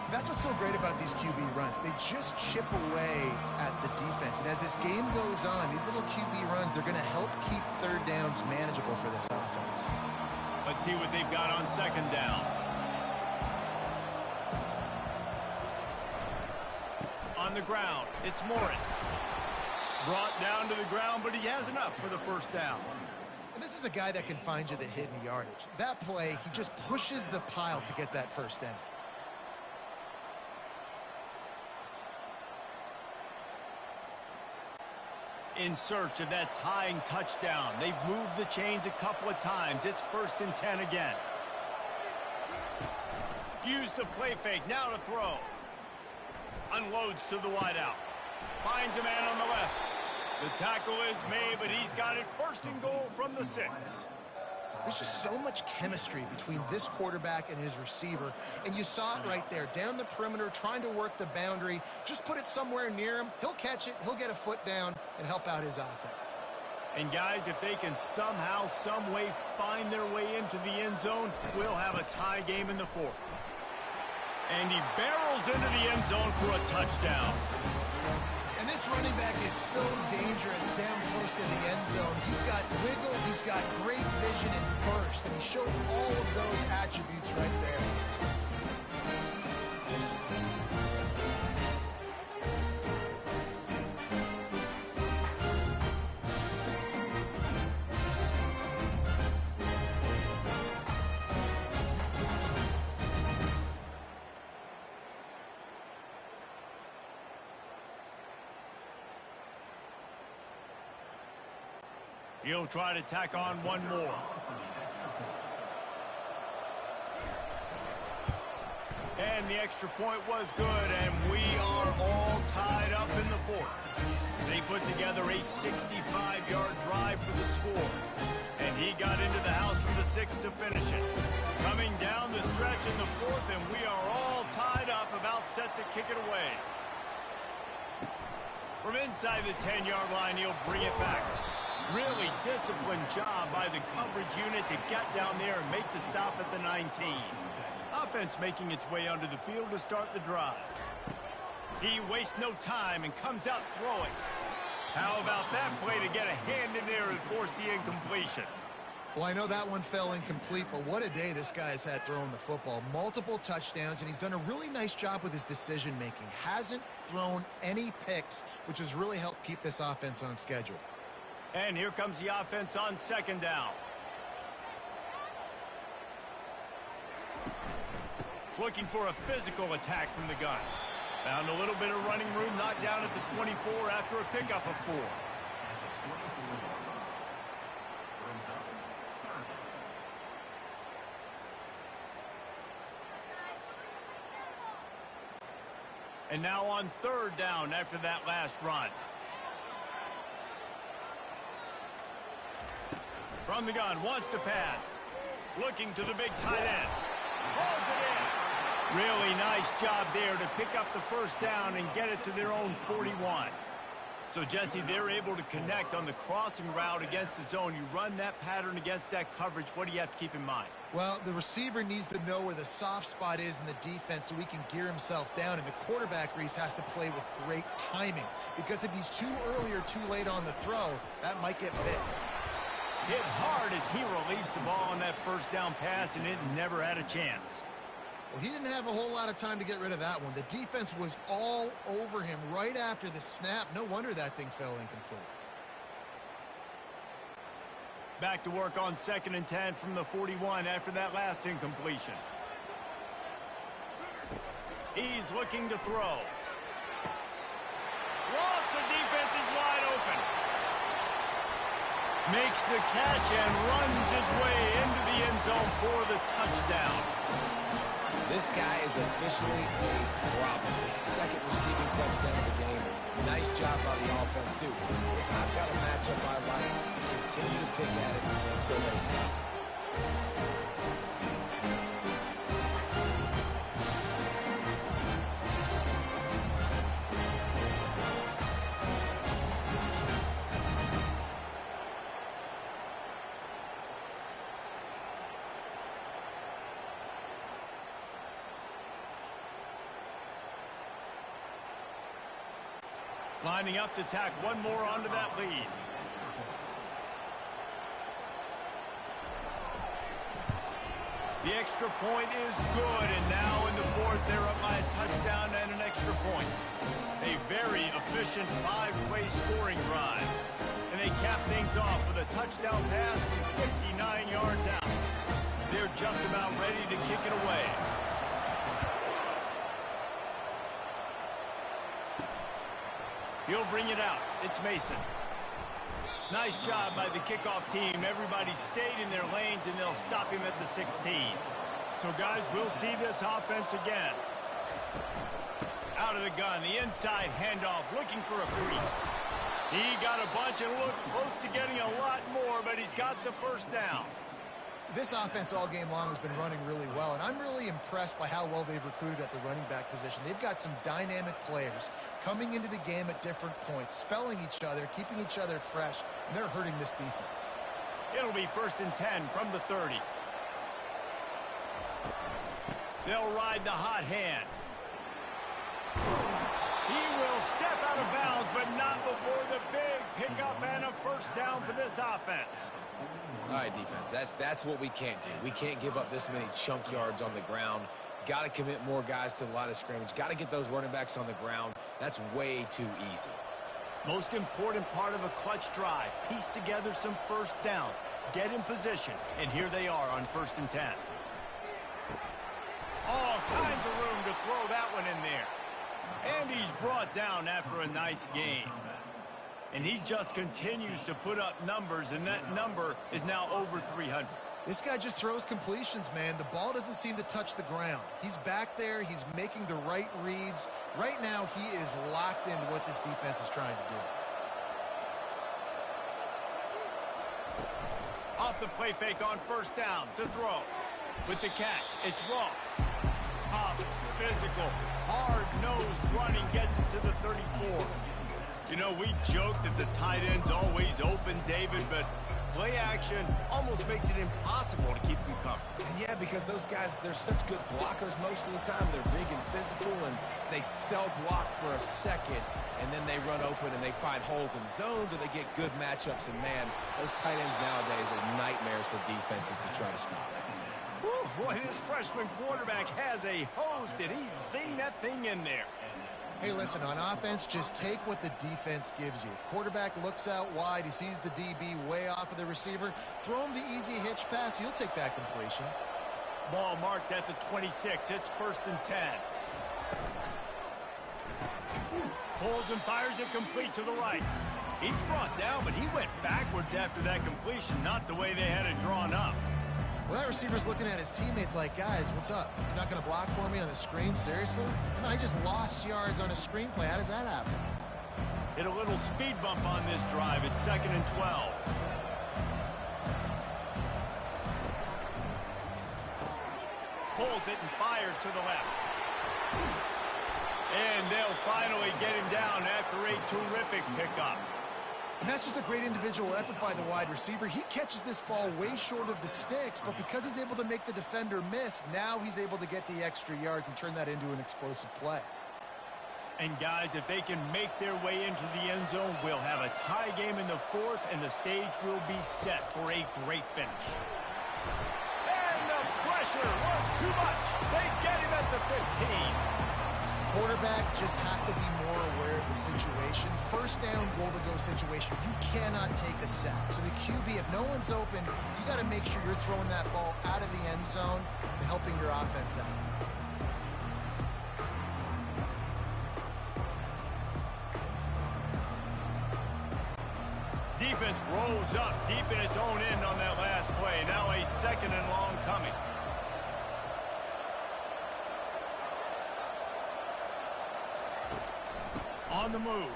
That's what's so great about these QB runs. They just chip away at the defense. And as this game goes on, these little QB runs, they're going to help keep third downs manageable for this offense. Let's see what they've got on second down. On the ground, it's Morris. Brought down to the ground, but he has enough for the first down. And this is a guy that can find you the hidden yardage. That play, he just pushes the pile to get that first down. In search of that tying touchdown. They've moved the chains a couple of times. It's 1st and 10 again. Use the play fake. Now to throw. Unloads to the wideout. Finds a man on the left. The tackle is made, but he's got it 1st and goal from the 6. There's just so much chemistry between this quarterback and his receiver, and you saw it right there, down the perimeter, trying to work the boundary. Just put it somewhere near him. He'll catch it, he'll get a foot down, and help out his offense. And guys, if they can somehow, some way find their way into the end zone, we'll have a tie game in the 4th. And he barrels into the end zone for a touchdown. And this running back is so dangerous down close to the end zone. He's got wiggle, he's got great vision and burst, and he showed all of those attributes right there. He'll try to tack on one more. And the extra point was good, and we are all tied up in the 4th. They put together a 65-yard drive for the score. And he got into the house from the 6th to finish it. Coming down the stretch in the 4th, and we are all tied up, about set to kick it away. From inside the 10-yard line, he'll bring it back. Really disciplined job by the coverage unit to get down there and make the stop at the 19. Offense making its way onto the field to start the drive. He wastes no time and comes out throwing. How about that play to get a hand in there and force the incompletion? Well, I know that one fell incomplete, but what a day this guy has had throwing the football. Multiple touchdowns, and he's done a really nice job with his decision-making. Hasn't thrown any picks, which has really helped keep this offense on schedule. And here comes the offense on second down. Looking for a physical attack from the gun. Found a little bit of running room, knocked down at the 24 after a pickup of 4. And now on 3rd down after that last run. From the gun, wants to pass. Looking to the big tight end. Pulls it in. Really nice job there to pick up the 1st down and get it to their own 41. So, Jesse, they're able to connect on the crossing route against the zone. You run that pattern against that coverage. What do you have to keep in mind? Well, the receiver needs to know where the soft spot is in the defense so he can gear himself down. And the quarterback, Reese, has to play with great timing. Because if he's too early or too late on the throw, that might get big. Hit hard as he released the ball on that 1st down pass, and it never had a chance. Well, he didn't have a whole lot of time to get rid of that one. The defense was all over him right after the snap. No wonder that thing fell incomplete. Back to work on 2nd and 10 from the 41 after that last incompletion. He's looking to throw. Lost, the defense is wide open. Makes the catch and runs his way into the end zone for the touchdown. This guy is officially a problem. His 2nd receiving touchdown of the game. Nice job by the offense, too. If I've got a matchup I like, continue to pick at it until they stop. Lining up to tack one more onto that lead. The extra point is good, and now in the 4th, they're up by a touchdown and an extra point. A very efficient 5-play scoring drive. And they cap things off with a touchdown pass from 59 yards out. They're just about ready to kick it away. He'll bring it out. It's Mason. Nice job by the kickoff team. Everybody stayed in their lanes, and they'll stop him at the 16. So, guys, we'll see this offense again. Out of the gun, the inside handoff, looking for a crease. He got a bunch and looked close to getting a lot more, but he's got the 1st down. This offense all game long has been running really well, and I'm really impressed by how well they've recruited at the running back position. They've got some dynamic players coming into the game at different points, spelling each other, keeping each other fresh, and they're hurting this defense. It'll be 1st and 10 from the 30. They'll ride the hot hand. He will step out of bounds, but not before the big pickup and a 1st down for this offense. All right, defense, that's what we can't do. We can't give up this many chunk yards on the ground. Got to commit more guys to the line of scrimmage. Got to get those running backs on the ground. That's way too easy. Most important part of a clutch drive. Piece together some 1st downs. Get in position. And here they are on 1st and 10. All kinds of room to throw that one in there. And he's brought down after a nice game. And he just continues to put up numbers, and that number is now over 300. This guy just throws completions, man. The ball doesn't seem to touch the ground. He's back there. He's making the right reads. Right now, he is locked into what this defense is trying to do. Off the play fake on 1st down to throw. With the catch, it's Ross. Tough, physical, hard-nosed running gets it to the 34. You know, we joke that the tight end's always open, David, but play action almost makes it impossible to keep them covered. And yeah, because those guys, they're such good blockers most of the time. They're big and physical, and they sell block for a second, and then they run open and they find holes in zones, or they get good matchups. And, man, those tight ends nowadays are nightmares for defenses to try to stop. Whew, boy, this freshman quarterback has a hose. Did he zing that thing in there? Hey, listen, on offense, just take what the defense gives you. Quarterback looks out wide. He sees the DB way off of the receiver. Throw him the easy hitch pass. He'll take that completion. Ball marked at the 26. It's 1st and 10. Pulls and fires it complete to the right. He's brought down, but he went backwards after that completion, not the way they had it drawn up. Well, that receiver's looking at his teammates like, guys, what's up? You're not going to block for me on the screen? Seriously? No, I just lost yards on a screenplay. How does that happen? Hit a little speed bump on this drive. It's 2nd and 12. Pulls it and fires to the left. And they'll finally get him down after a terrific pickup. And that's just a great individual effort by the wide receiver. He catches this ball way short of the sticks, but because he's able to make the defender miss, now he's able to get the extra yards and turn that into an explosive play. And guys, if they can make their way into the end zone, we'll have a tie game in the 4th, and the stage will be set for a great finish. And the pressure was too much. They get him at the 15. Quarterback just has to be more aware of the situation. 1st down, goal-to-go situation. You cannot take a sack. So the QB, if no one's open, you got to make sure you're throwing that ball out of the end zone and helping your offense out. Defense rolls up deep in its own end on that last play. Now a 2nd and long coming. On the move.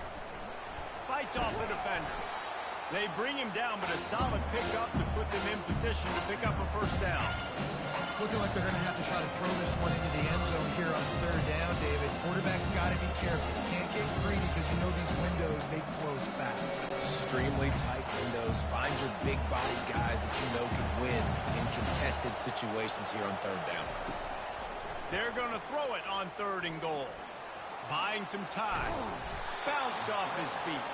Fights off the defender. They bring him down, but a solid pickup to put them in position to pick up a 1st down. It's looking like they're going to have to try to throw this one into the end zone here on 3rd down, David. Quarterback's got to be careful. Can't get greedy because you know these windows, they close fast. Extremely tight windows. Find your big body guys that you know can win in contested situations here on 3rd down. They're going to throw it on 3rd and goal. Buying some time. Bounced off his feet.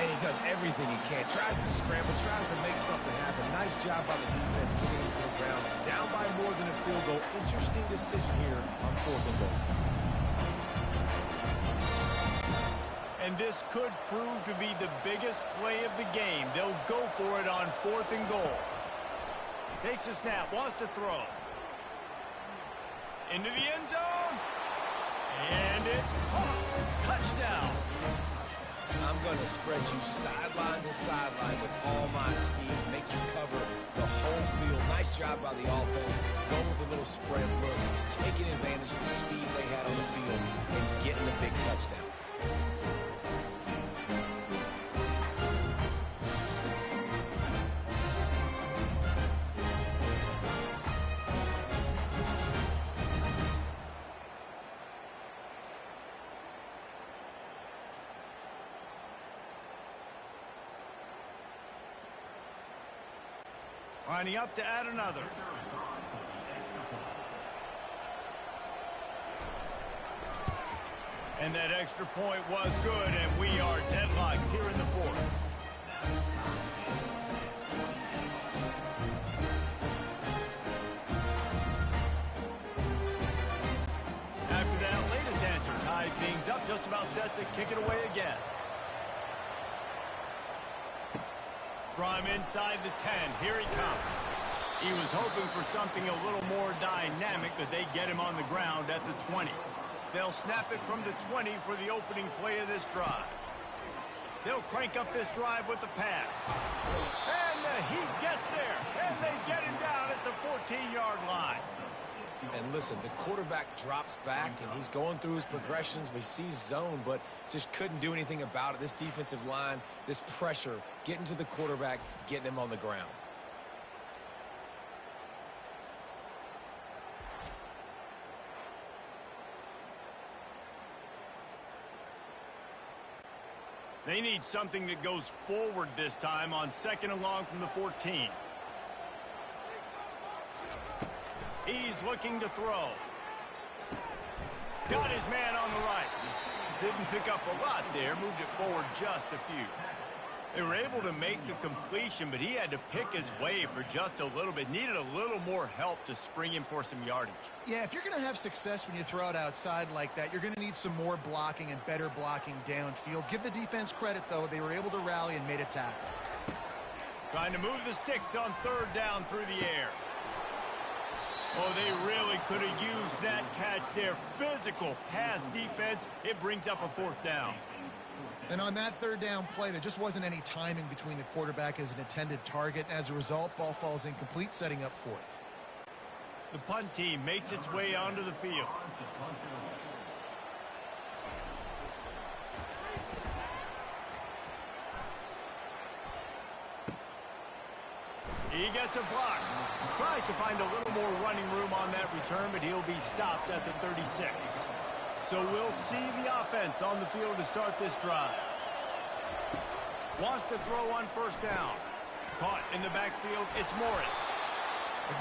And he does everything he can. Tries to scramble, tries to make something happen. Nice job by the defense getting him to the ground. Down by more than a field goal. Interesting decision here on 4th and goal. And this could prove to be the biggest play of the game. They'll go for it on 4th and goal. Takes a snap, wants to throw. Into the end zone. And it's caught. Touchdown. I'm going to spread you sideline to sideline with all my speed, make you cover the whole field. Nice job by the offense. Going with a little spread look, taking advantage of the speed they had on the field, and getting the big touchdown. Lining up to add another. And that extra point was good, and we are deadlocked here in the 4th. After that latest answer, tied things up, just about set to kick it away again. From inside the 10, here he comes. He was hoping for something a little more dynamic, but they get him on the ground at the 20. They'll snap it from the 20 for the opening play of this drive. They'll crank up this drive with the pass. And the Heat gets there, and they get him down at the 14-yard line. And listen, the quarterback drops back, and he's going through his progressions. We see zone, but just couldn't do anything about it. This defensive line, this pressure, getting to the quarterback, getting him on the ground. They need something that goes forward this time on 2nd and long from the 14. He's looking to throw. Got his man on the right. Didn't pick up a lot there. Moved it forward just a few. They were able to make the completion, but he had to pick his way for just a little bit. Needed a little more help to spring him for some yardage. Yeah, if you're going to have success when you throw it outside like that, you're going to need some more blocking and better blocking downfield. Give the defense credit, though. They were able to rally and made a tackle. Trying to move the sticks on 3rd down through the air. Oh, they really could have used that catch there. Physical pass defense. It brings up a fourth down. And on that third down play, there just wasn't any timing between the quarterback as an intended target. As a result, ball falls incomplete, setting up fourth. The punt team makes its way onto the field. He gets a block. Tries to find a little more running room on that return, but he'll be stopped at the 36. So we'll see the offense on the field to start this drive. Wants to throw on first down. Caught in the backfield, it's Morris.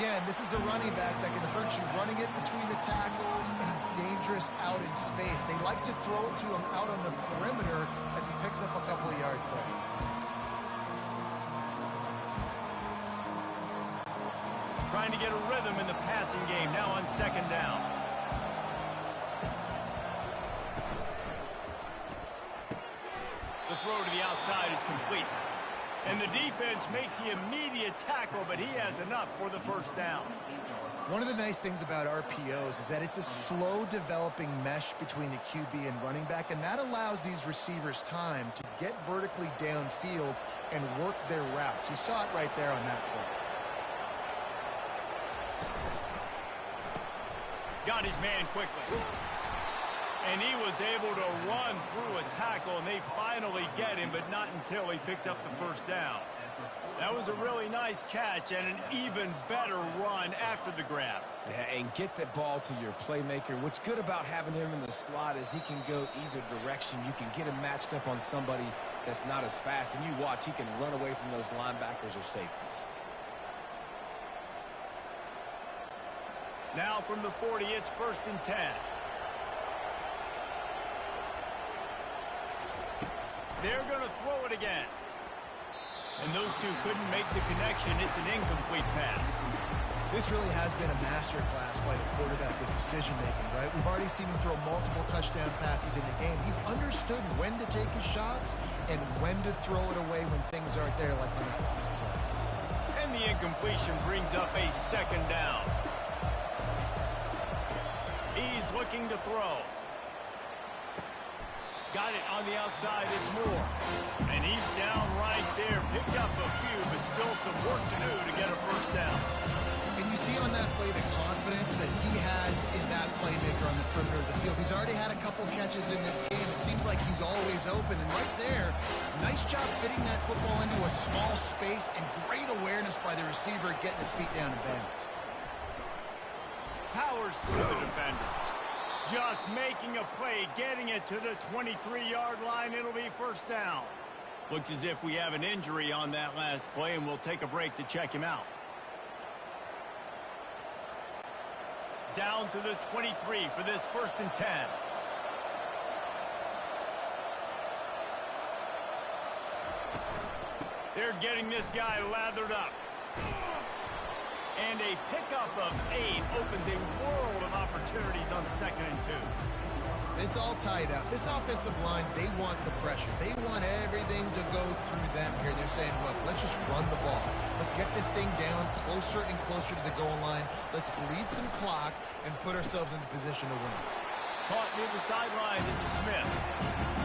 Again, this is a running back that can hurt you running it between the tackles, and he's dangerous out in space. They like to throw it to him out on the perimeter as he picks up a couple of yards there. Trying to get a rhythm in the passing game now on second down. The throw to the outside is complete. And the defense makes the immediate tackle, but he has enough for the first down. One of the nice things about RPOs is that it's a slow developing mesh between the QB and running back, and that allows these receivers time to get vertically downfield and work their routes. You saw it right there on that play. Got his man quickly. And he was able to run through a tackle, and they finally get him, but not until he picks up the first down. That was a really nice catch and an even better run after the grab. Yeah, and get that ball to your playmaker. What's good about having him in the slot is he can go either direction. You can get him matched up on somebody that's not as fast, and you watch, he can run away from those linebackers or safeties. Now from the 40, it's 1st and 10. They're going to throw it again. And those two couldn't make the connection. It's an incomplete pass. This really has been a masterclass by the quarterback with decision-making, right? We've already seen him throw multiple touchdown passes in the game. He's understood when to take his shots and when to throw it away when things aren't there, like on that last play. And the incompletion brings up a second down. He's looking to throw. Got it on the outside, it's Moore. And he's down right there. Picked up a few, but still some work to do to get a first down. And you see on that play the confidence that he has in that playmaker on the perimeter of the field. He's already had a couple catches in this game. It seems like he's always open. And right there, nice job fitting that football into a small space, and great awareness by the receiver getting his feet down and bounds. Powers through the defender. Just making a play, getting it to the 23-yard line. It'll be first down. Looks as if we have an injury on that last play, and we'll take a break to check him out. Down to the 23 for this 1st and 10. They're getting this guy lathered up. And a pickup of 8 opens a world of opportunities on 2nd and 2. It's all tied up. This offensive line, they want the pressure. They want everything to go through them here. They're saying, look, let's just run the ball. Let's get this thing down closer and closer to the goal line. Let's bleed some clock and put ourselves in a position to win. Caught near the sideline, it's Smith.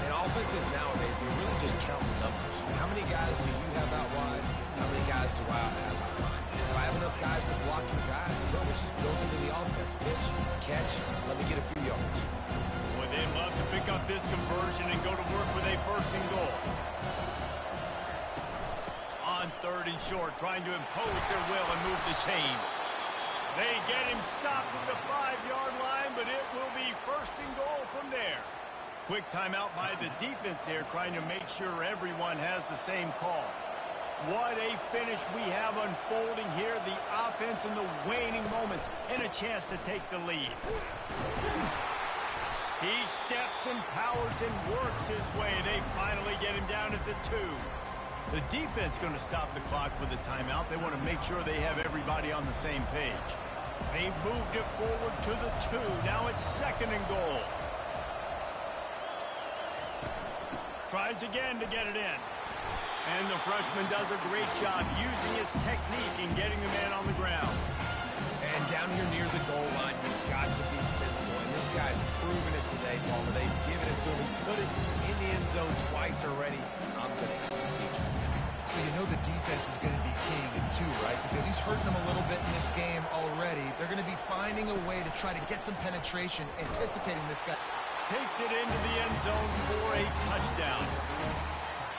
And offenses nowadays, they really just count the numbers. How many guys do you have out wide? How many guys do I have out wide? If I have enough guys to block your guys, well, it's just built into the offense. Pitch, catch, let me get a few yards. Boy, they'd love to pick up this conversion and go to work with a 1st and goal. On 3rd and short, trying to impose their will and move the chains. They get him stopped at the 5-yard line, but it will be 1st and goal from there. Quick timeout by the defense there, trying to make sure everyone has the same call. What a finish we have unfolding here. The offense in the waning moments and a chance to take the lead. He steps and powers and works his way. They finally get him down at the 2. The defense going to stop the clock with a timeout. They want to make sure they have everybody on the same page. They've moved it forward to the 2. Now it's 2nd and goal. Tries again to get it in. And the freshman does a great job using his technique and getting the man on the ground. And down here near the goal line, you've got to be physical. And this guy's proven it today, Palmer. They've given it to him. He's put it in the end zone twice already. I'm going to feature him. So you know the defense is going to be king in two, right? Because he's hurting them a little bit in this game already. They're going to be finding a way to try to get some penetration, anticipating this guy. Takes it into the end zone for a touchdown.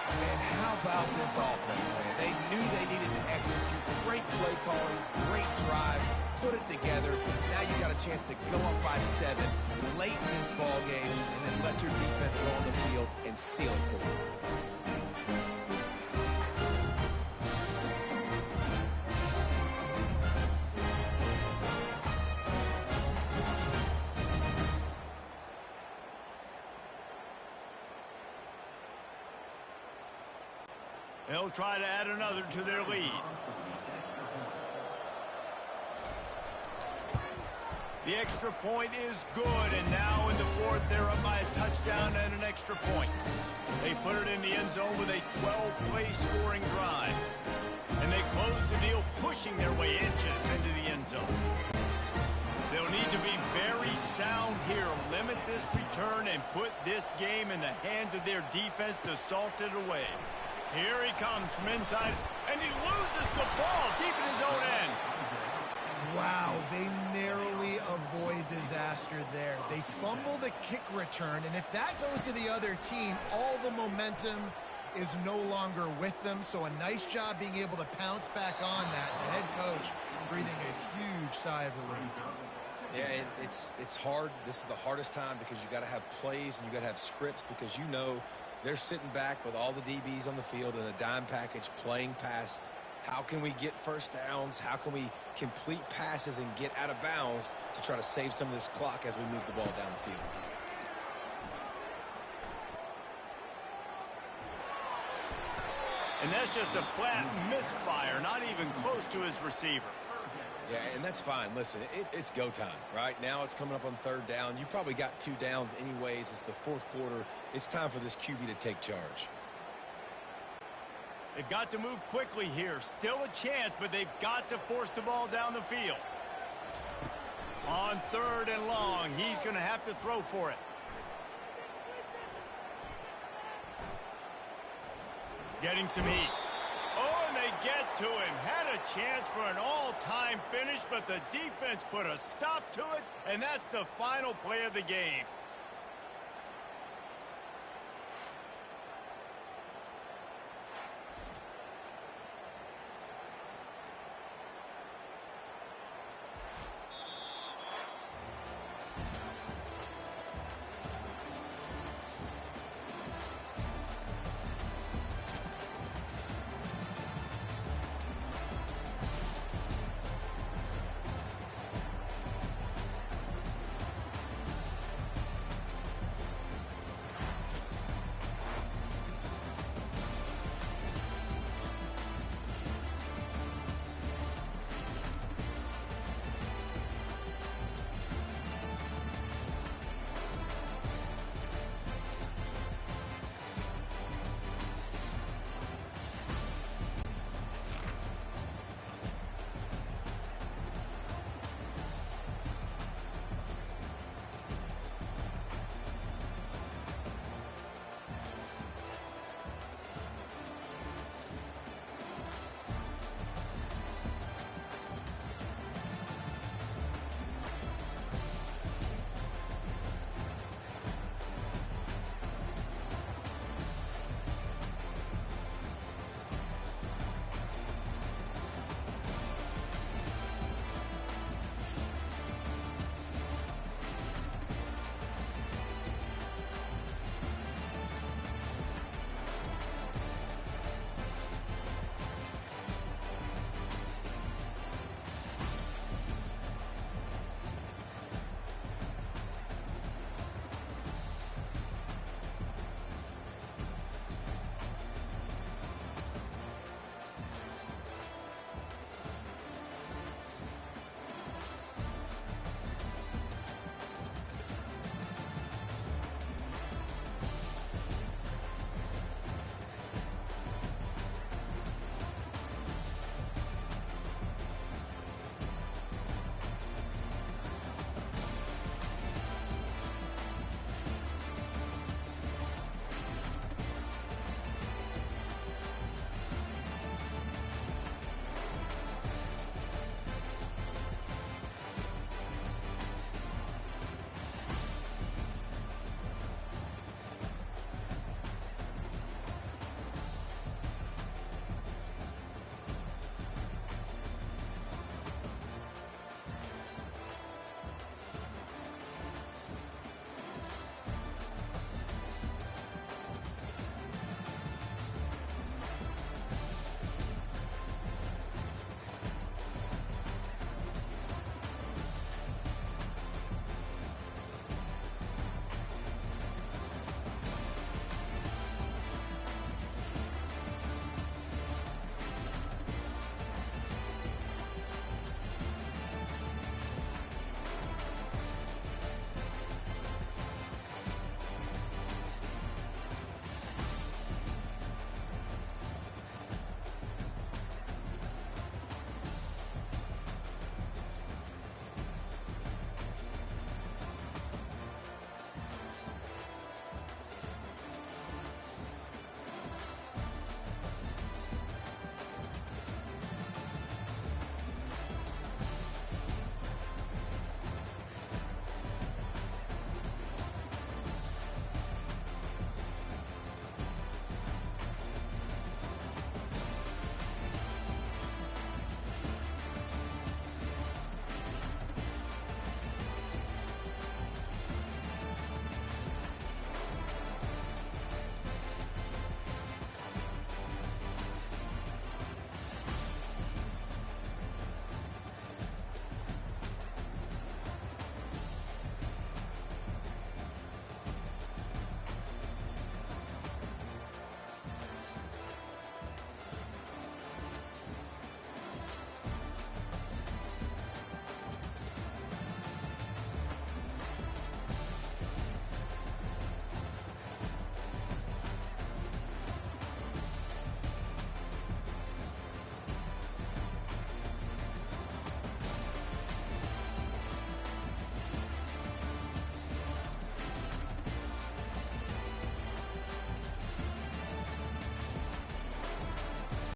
And how about this offense, man? They knew they needed to execute. Great play calling, great drive, put it together. Now you got a chance to go up by 7 late in this ball game and then let your defense go on the field and seal it for you. They'll try to add another to their lead. The extra point is good, and now in the fourth, they're up by a touchdown and an extra point. They put it in the end zone with a 12-play scoring drive. And they close the deal, pushing their way inches into the end zone. They'll need to be very sound here, limit this return, and put this game in the hands of their defense to salt it away. Here he comes from inside, and he loses the ball, keeping his own end. Wow, they narrowly avoid disaster there. They fumble the kick return, and if that goes to the other team, all the momentum is no longer with them. So a nice job being able to pounce back on that. The head coach breathing a huge sigh of relief. Yeah, it's hard. This is the hardest time because you got to have plays and you got to have scripts because you know they're sitting back with all the DBs on the field in a dime package playing pass. How can we get first downs? How can we complete passes and get out of bounds to try to save some of this clock as we move the ball down the field? And that's just a flat misfire, not even close to his receiver. Yeah, and that's fine. Listen, it's go time, right? Now it's coming up on third down. You probably got 2 downs anyways. It's the fourth quarter. It's time for this QB to take charge. They've got to move quickly here. Still a chance, but they've got to force the ball down the field. On third and long, he's going to have to throw for it. Getting some heat. Oh, and they get to him. Had a chance for an all-time finish, but the defense put a stop to it, and that's the final play of the game.